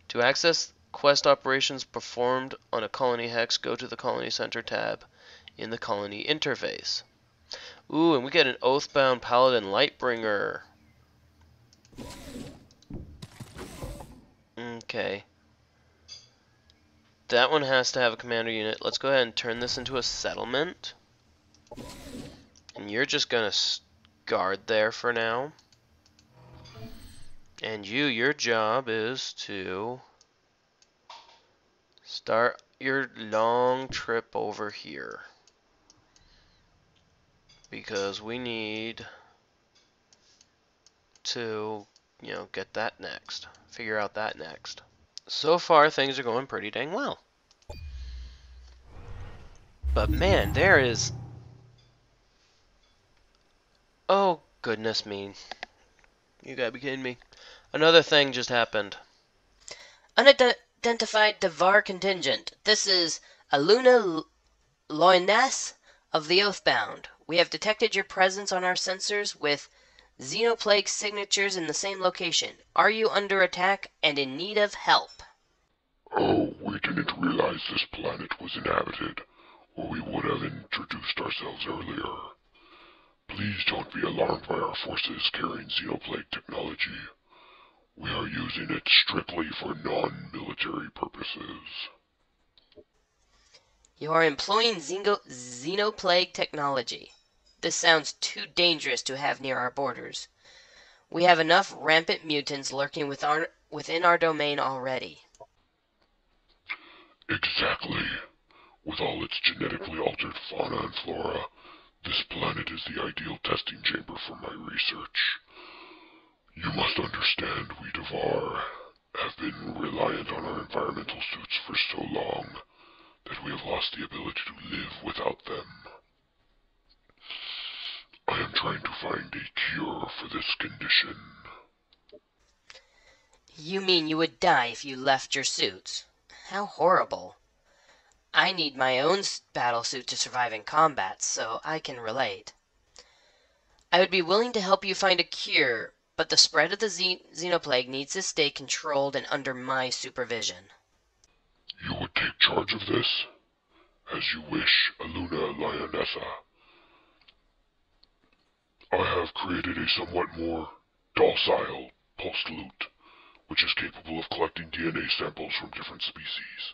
To access quest operations performed on a colony hex, go to the Colony Center tab in the Colony interface. Ooh, and we get an Oathbound Paladin Lightbringer. Okay. That one has to have a commander unit. Let's go ahead and turn this into a settlement. And you're just gonna guard there for now. And your job is to start your long trip over here. Because we need to, get that next. Figure out that next. So far, things are going pretty dang well. But man, there is... Oh, goodness me. You gotta be kidding me. Another thing just happened. Unidentified Devar contingent. This is Aluna Loines of the Oathbound. We have detected your presence on our sensors with Xenoplague signatures in the same location. Are you under attack and in need of help? Oh, we didn't realize this planet was inhabited, or we would have introduced ourselves earlier. Please don't be alarmed by our forces carrying Xenoplague technology. We are using it strictly for non-military purposes. You are employing Xenoplague technology. This sounds too dangerous to have near our borders. We have enough rampant mutants lurking within our domain already. Exactly. With all its genetically altered fauna and flora, this planet is the ideal testing chamber for my research. You must understand we Devar have been reliant on our environmental suits for so long that we have lost the ability to live without them. I am trying to find a cure for this condition. You mean you would die if you left your suits? How horrible. I need my own battlesuit to survive in combat, so I can relate. I would be willing to help you find a cure, but the spread of the Xenoplague needs to stay controlled and under my supervision. You would take charge of this? As you wish, Aluna Lionessa. I have created a somewhat more docile post-loot, which is capable of collecting DNA samples from different species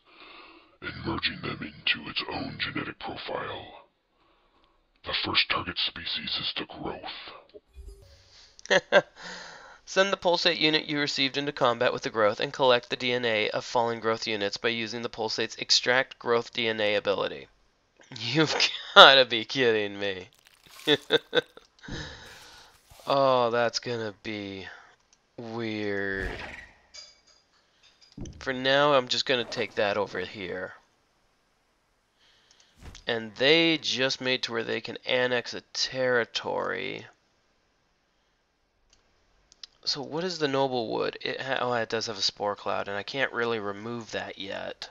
and merging them into its own genetic profile. The first target species is the growth. Send the pulsate unit you received into combat with the growth and collect the DNA of fallen growth units by using the pulsate's extract growth DNA ability. You've gotta be kidding me. Oh, that's gonna be weird. For now, I'm just gonna take that over here. And they just made to where they can annex a territory. So what is the noble wood? It does have a spore cloud, and I can't really remove that yet.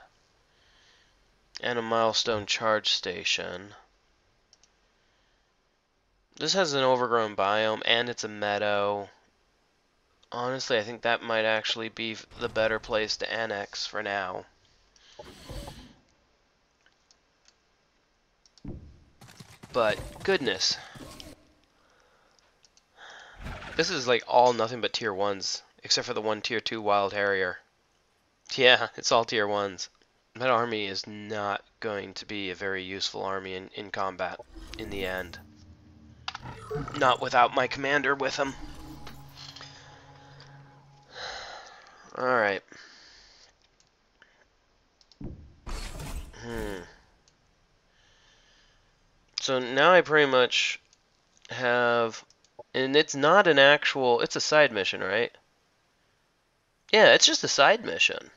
And a milestone charge station. This has an overgrown biome, and it's a meadow. Honestly, I think that might actually be the better place to annex for now. But, goodness. This is like all nothing but tier 1s, except for the one tier 2 wild harrier. Yeah, it's all tier 1s. That army is not going to be a very useful army in combat in the end. Not without my commander with him. Alright. So now I pretty much have, and it's not an actual, it's a side mission, right? Yeah, it's just a side mission.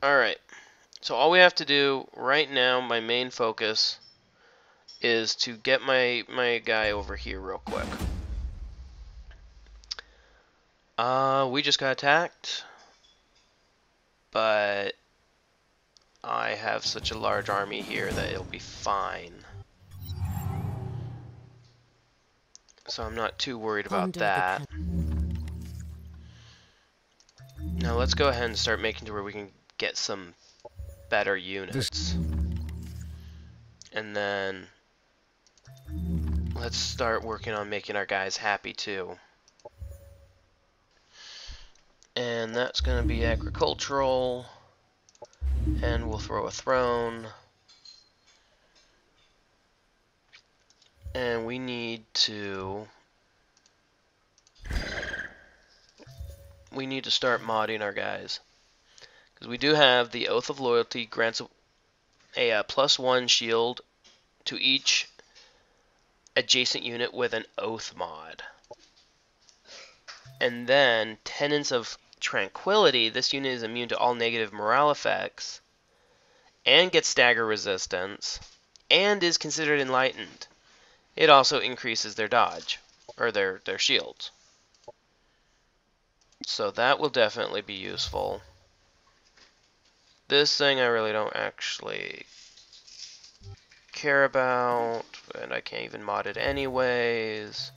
Alright, so all we have to do right now, my main focus, is to get my guy over here real quick. We just got attacked, but I have such a large army here that it'll be fine. So I'm not too worried about that. Now let's go ahead and start making to where we can get some better units. And then let's start working on making our guys happy too. And that's going to be agricultural. And we'll throw a throne. And we need to start modding our guys. Because we do have the Oath of Loyalty grants a +1 shield to each adjacent unit with an Oath mod. And then Tenets of Tranquility, this unit is immune to all negative morale effects and gets stagger resistance and is considered enlightened. It also increases their dodge, or their shields. So that will definitely be useful. This thing I really don't actually care about, and I can't even mod it anyways.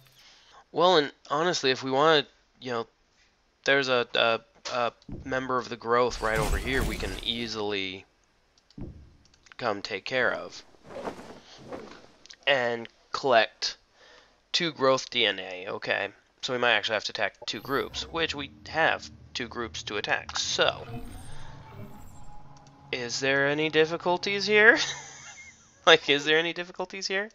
Well, and honestly, if we want to, there's a member of the growth right over here we can easily come take care of. And collect 2 growth DNA, okay. So we might actually have to attack 2 groups, which we have 2 groups to attack. So, is there any difficulties here? Like, is there any difficulties here?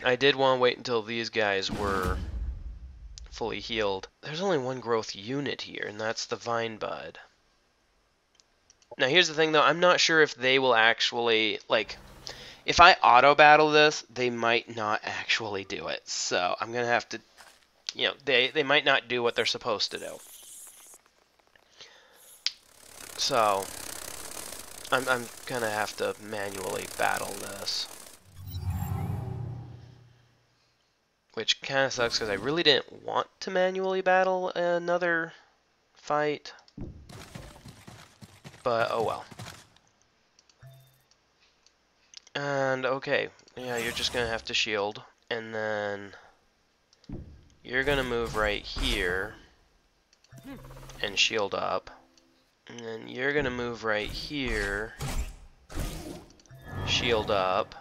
I did want to wait until these guys were fully healed. There's only 1 growth unit here, and that's the Vine Bud. Now, here's the thing, though. I'm not sure if they will actually, like, if I auto-battle this, they might not actually do it. So, I'm going to have to, they might not do what they're supposed to do. So, I'm going to have to manually battle this. Which kind of sucks, because I really didn't want to manually battle another fight. But, oh well. And, okay, yeah, you're just going to have to shield. And then you're going to move right here and shield up. And then you're going to move right here, shield up.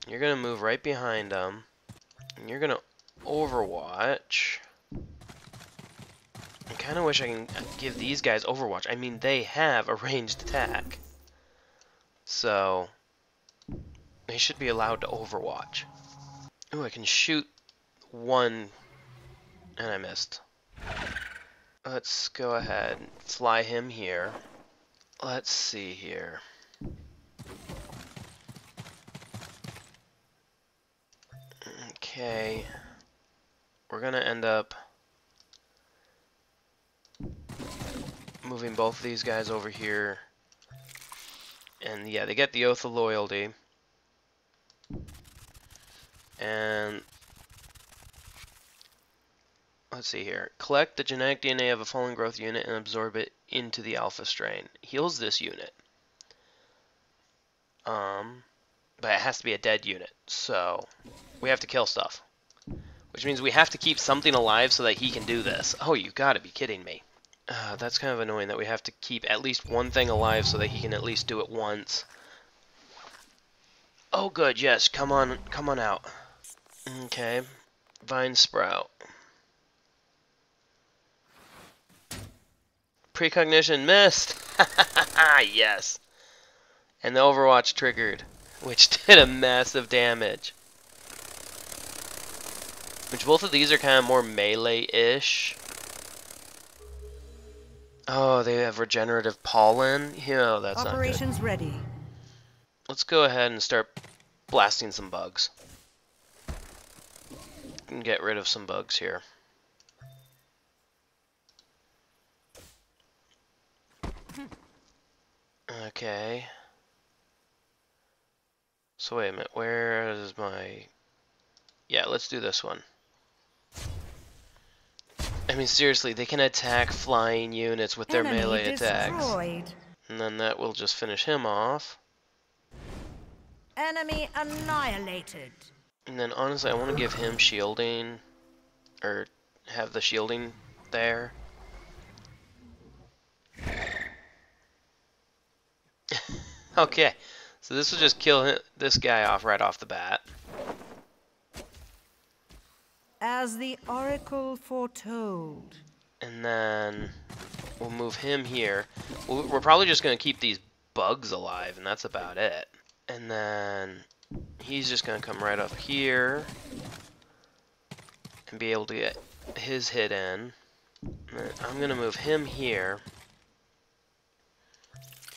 You're going to move right behind them. And you're going to overwatch. I kind of wish I can give these guys overwatch. I mean, they have a ranged attack. So, they should be allowed to overwatch. Ooh, I can shoot 1, and I missed. Let's go ahead and fly him here. Let's see here. Okay. We're gonna end up moving both of these guys over here. And yeah, they get the Oath of Loyalty. And let's see here. Collect the genetic DNA of a fallen growth unit and absorb it into the alpha strain. Heals this unit. But it has to be a dead unit. So we have to kill stuff. Which means we have to keep something alive so that he can do this. Oh, you gotta be kidding me. That's kind of annoying that we have to keep at least one thing alive so that he can at least do it once. Oh, good, yes, come on out. Okay, Vine Sprout. Precognition missed! Yes! And the Overwatch triggered, which did a massive damage. Which both of these are kind of more melee-ish. Oh, they have regenerative pollen? Yeah, that's not good. Operations ready. let's go ahead and start blasting some bugs. And get rid of some bugs here. Okay. So wait a minute, where is my... Yeah, let's do this one. I mean, seriously, they can attack flying units with their Enemy melee attacks. destroyed. And then that will just finish him off. Enemy annihilated. And then, honestly, I want to give him shielding. Or have the shielding there. Okay, so this will just kill this guy off right off the bat. As the oracle foretold. And then we'll move him here. We're probably just going to keep these bugs alive, and that's about it. And then he's just going to come right up here and be able to get his hit in. And then I'm going to move him here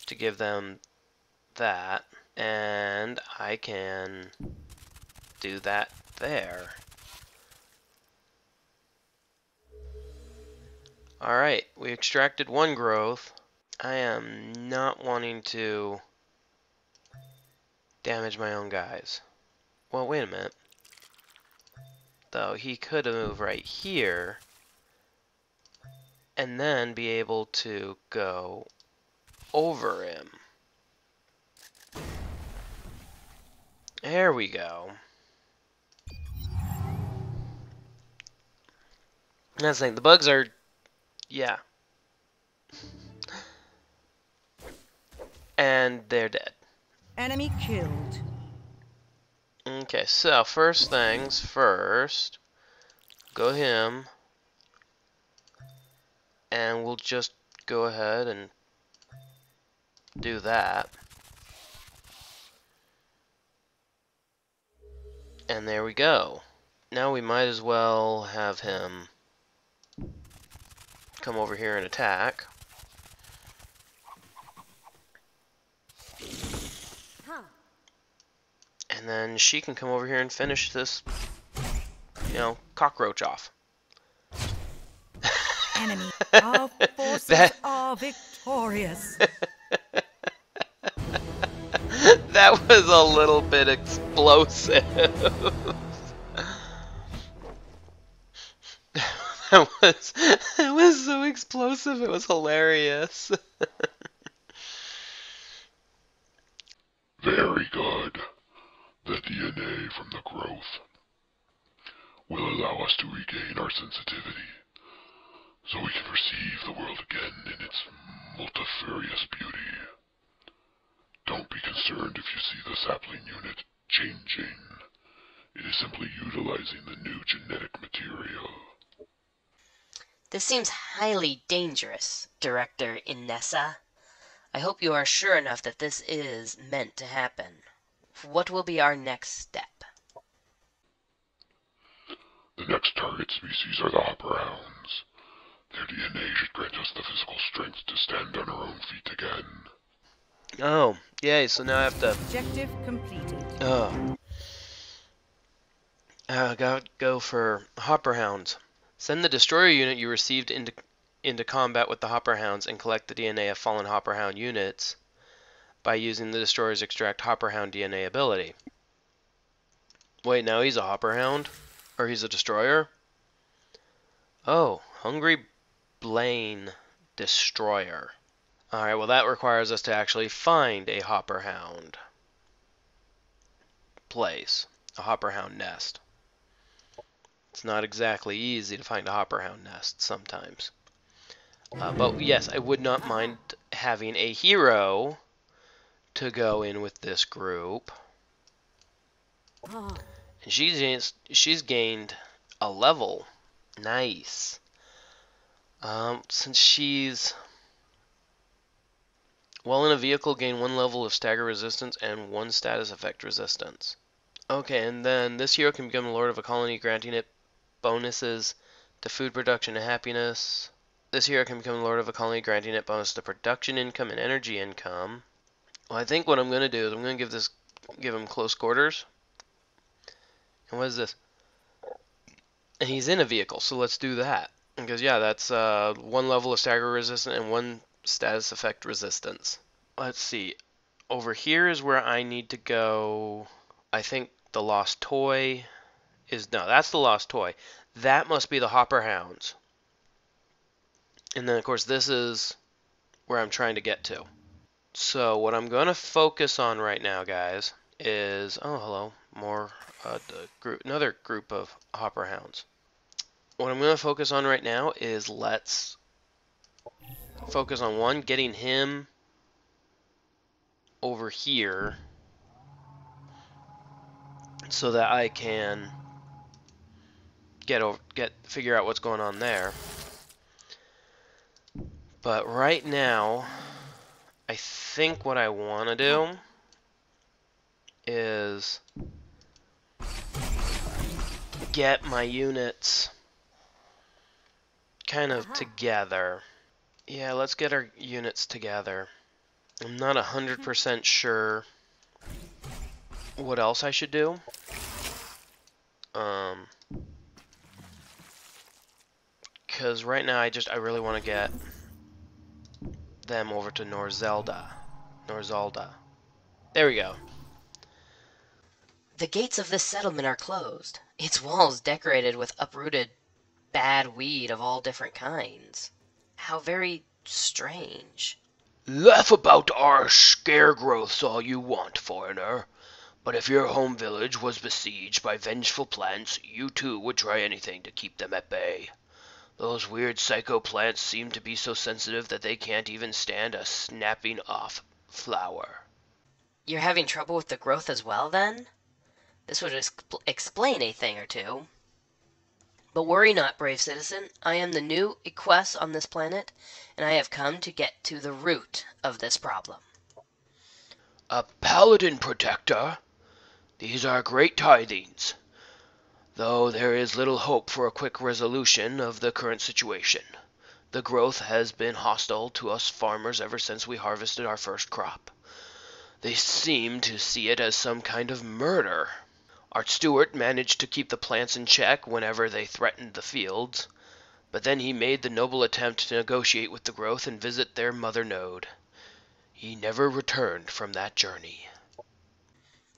to give them that, and I can do that there. Alright, we extracted one growth. I am not wanting to damage my own guys. Well, wait a minute. Though he could move right here and then be able to go over him. There we go. That's the thing, the bugs are... yeah. And they're dead. Enemy killed. Okay, so first things first. Go him. And we'll just go ahead and do that. And there we go. Now we might as well have him come over here and attack. And then she can come over here and finish this, you know, cockroach off. Enemy. Our forces are victorious. That was a little bit explosive. That was so explosive, it was hilarious. Very good. The DNA from the growth will allow us to regain our sensitivity, so we can perceive the world again in its multifarious beauty. Don't be concerned if you see the sapling unit changing. It is simply utilizing the new genetic material. This seems highly dangerous, Director Inessa. I hope you are sure enough that this is meant to happen. What will be our next step? The next target species are the hopper hounds. Their DNA should grant us the physical strength to stand on our own feet again. Oh, yay, so now I have to... Objective completed. Gotta go for hopper hounds. Send the destroyer unit you received into combat with the hopper hounds and collect the DNA of fallen hopper hound units by using the destroyer's extract hopper hound DNA ability. Wait, now he's a hopper hound? Or he's a destroyer? Oh, Hungry Blaine Destroyer. Alright, well that requires us to actually find a hopper hound place. A hopper hound nest. It's not exactly easy to find a hopper hound nest sometimes. But yes, I would not mind having a hero to go in with this group. And she's gained a level. Nice. Since she's... while in a vehicle, gain 1 level of stagger resistance and 1 status effect resistance. Okay, and then this hero can become the lord of a colony, granting it bonuses to food production and happiness. This hero can become the lord of a colony, granting it bonus to production income and energy income. Well, I think what I'm going to do is I'm going to give him close quarters. And what is this? And he's in a vehicle, so let's do that. Because, yeah, that's 1 level of stagger resistance and 1 status effect resistance. Let's see. Over here is where I need to go. I think the lost toy is... No, that's the lost toy. That must be the Hopper Hounds. And then, of course, this is where I'm trying to get to. So what I'm going to focus on right now, guys, is... Oh, hello. More another group of Hopper Hounds. What I'm going to focus on right now is let's focus on 1, getting him over here so that I can figure out what's going on there. But right now, I think what I want to do is get my units kind of together. Yeah, let's get our units together. I'm not 100% sure what else I should do. Because right now I really want to get them over to Norzalda. There we go. The gates of this settlement are closed, its walls decorated with uprooted bad weed of all different kinds. How very strange. Laugh about our scare growths all you want, foreigner. But if your home village was besieged by vengeful plants, you too would try anything to keep them at bay. Those weird psycho plants seem to be so sensitive that they can't even stand a snapping off flower. You're having trouble with the growth as well, then? This would explain a thing or two. But worry not, brave citizen. I am the new Equus on this planet, and I have come to get to the root of this problem. A paladin protector? These are great tidings, though there is little hope for a quick resolution of the current situation. The growth has been hostile to us farmers ever since we harvested our first crop. They seem to see it as some kind of murder. Our steward managed to keep the plants in check whenever they threatened the fields, but then he made the noble attempt to negotiate with the growth and visit their mother node. He never returned from that journey.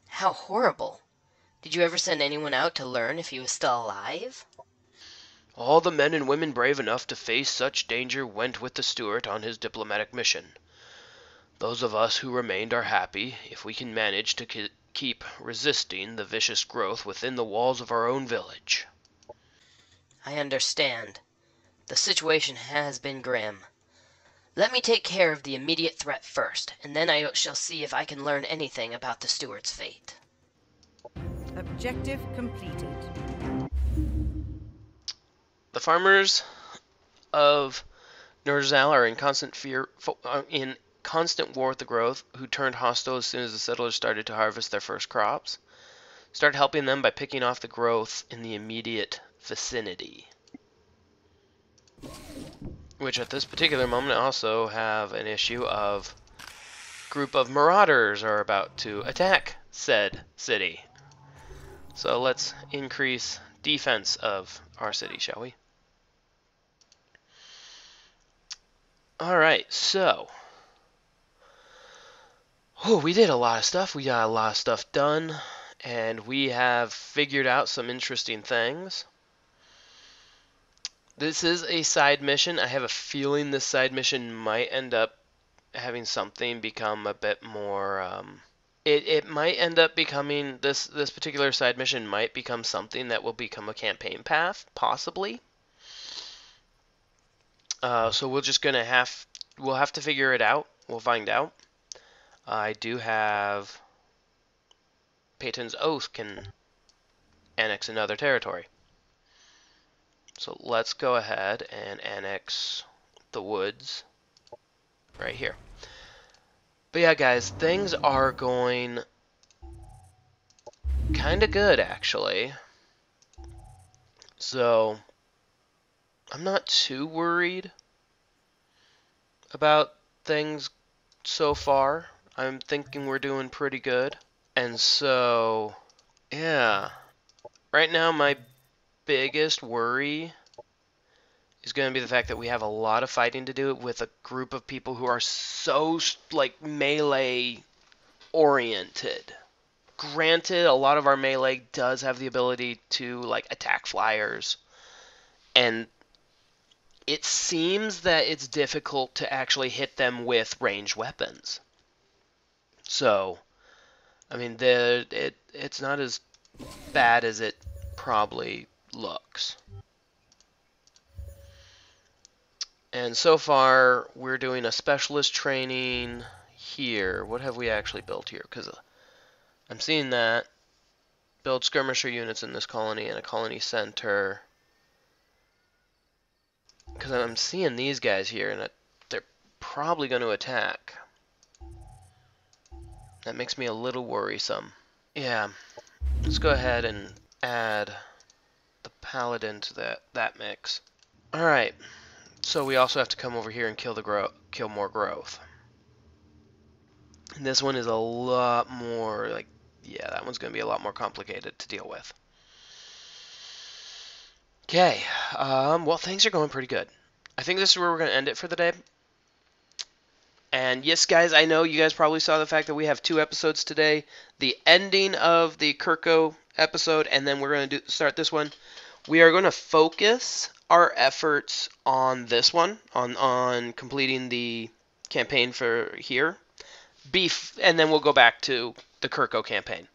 How horrible. Did you ever send anyone out to learn if he was still alive? All the men and women brave enough to face such danger went with the steward on his diplomatic mission. Those of us who remained are happy if we can manage to keep resisting the vicious growth within the walls of our own village. I understand. The situation has been grim. Let me take care of the immediate threat first, and then I shall see if I can learn anything about the steward's fate. Objective completed. The farmers of Norzal are in constant war with the growth, who turned hostile as soon as the settlers started to harvest their first crops. Start helping them by picking off the growth in the immediate vicinity. Which at this particular moment also have an issue of group of marauders are about to attack said city. So let's increase defense of our city, shall we? Alright, so we did a lot of stuff. We got a lot of stuff done, and we have figured out some interesting things. This is a side mission. I have a feeling this side mission might end up having something become a bit more... It might end up becoming... This particular side mission might become something that will become a campaign path, possibly. So we're just going to we'll have to figure it out. We'll find out. I do have Peyton's Oath can annex another territory. So let's go ahead and annex the woods right here. But yeah, guys, things are going kind of good, actually. So I'm not too worried about things so far. I'm thinking we're doing pretty good. And so, yeah. Right now, my biggest worry is going to be the fact that we have a lot of fighting to do with a group of people who are so, like, melee oriented. Granted, a lot of our melee does have the ability to, like, attack flyers. And it seems that it's difficult to actually hit them with ranged weapons. So, I mean, it's not as bad as it probably looks. And so far, we're doing a specialist training here. What have we actually built here? Because I'm seeing that. Build skirmisher units in this colony and a colony center. Because I'm seeing these guys here, and they're probably going to attack. That makes me a little worrisome. Yeah, let's go ahead and add the paladin to that mix. All right, so we also have to come over here and kill more growth. And this one is a lot more like, yeah, that one's going to be a lot more complicated to deal with. Okay, well, things are going pretty good. I think this is where we're going to end it for the day. And yes, guys, I know you guys probably saw the fact that we have 2 episodes today. The ending of the Kirko episode, and then we're going to start this one. We are going to focus our efforts on this one, on completing the campaign for here. And then we'll go back to the Kirko campaign.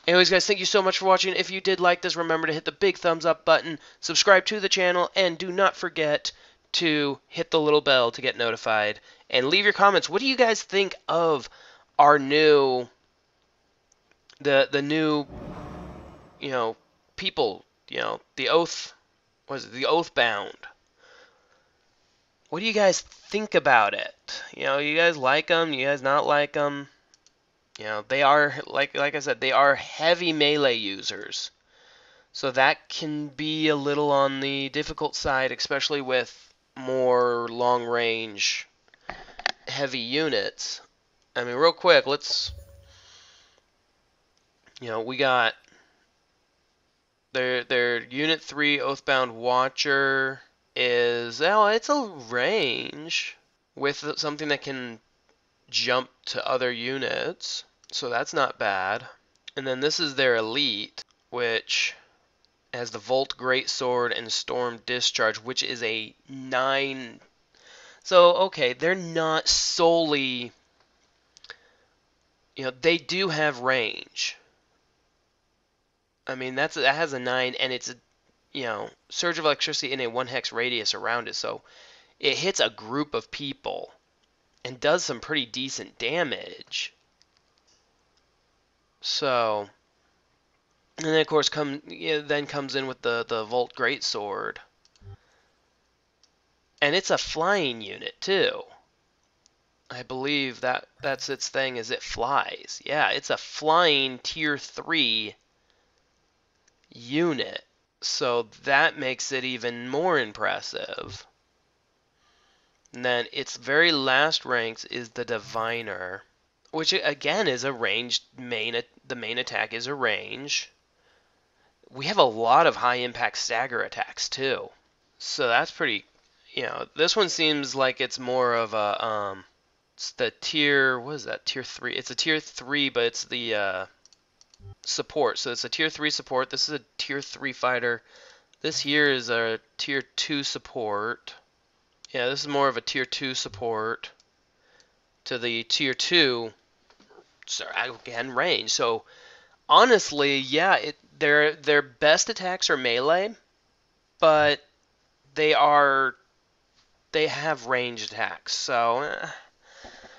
Anyways, guys, thank you so much for watching. If you did like this, remember to hit the big thumbs up button, subscribe to the channel, and do not forget to hit the little bell to get notified. And leave your comments. What do you guys think of our new, the new, people, the Oathbound? What do you guys think about it? You guys like them? You guys not like them? They are, like I said, they are heavy melee users. So that can be a little on the difficult side, especially with more long-range heavy units. I mean, real quick, let's, we got their Unit 3 Oathbound Watcher is, it's a range with something that can jump to other units, so that's not bad. And then this is their Elite, which has the Volt Greatsword and Storm Discharge, which is a 9. So, okay, they're not solely, they do have range. I mean, that has a 9, and it's a, surge of electricity in a 1 hex radius around it, so it hits a group of people and does some pretty decent damage. So, and then of course then comes in with the Volt Greatsword. And it's a flying unit too. I believe that's its thing, is it flies. Yeah, it's a flying tier 3 unit. So that makes it even more impressive. And then its very last ranks is the Diviner, which again is a ranged the main attack is a range. We have a lot of high impact stagger attacks too. So that's pretty, this one seems like it's more of a it's the tier, what is that? Tier 3. It's a tier 3, but it's the support. So it's a tier 3 support. This is a tier 3 fighter. This here is a tier 2 support. Yeah, this is more of a tier 2 support to the tier 2, again, range. So, honestly, yeah, their best attacks are melee, but they have ranged attacks. So,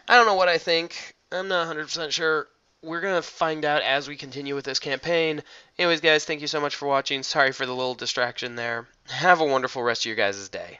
I don't know what I think. I'm not 100% sure. We're going to find out as we continue with this campaign. Anyways, guys, thank you so much for watching. Sorry for the little distraction there. Have a wonderful rest of your guys' day.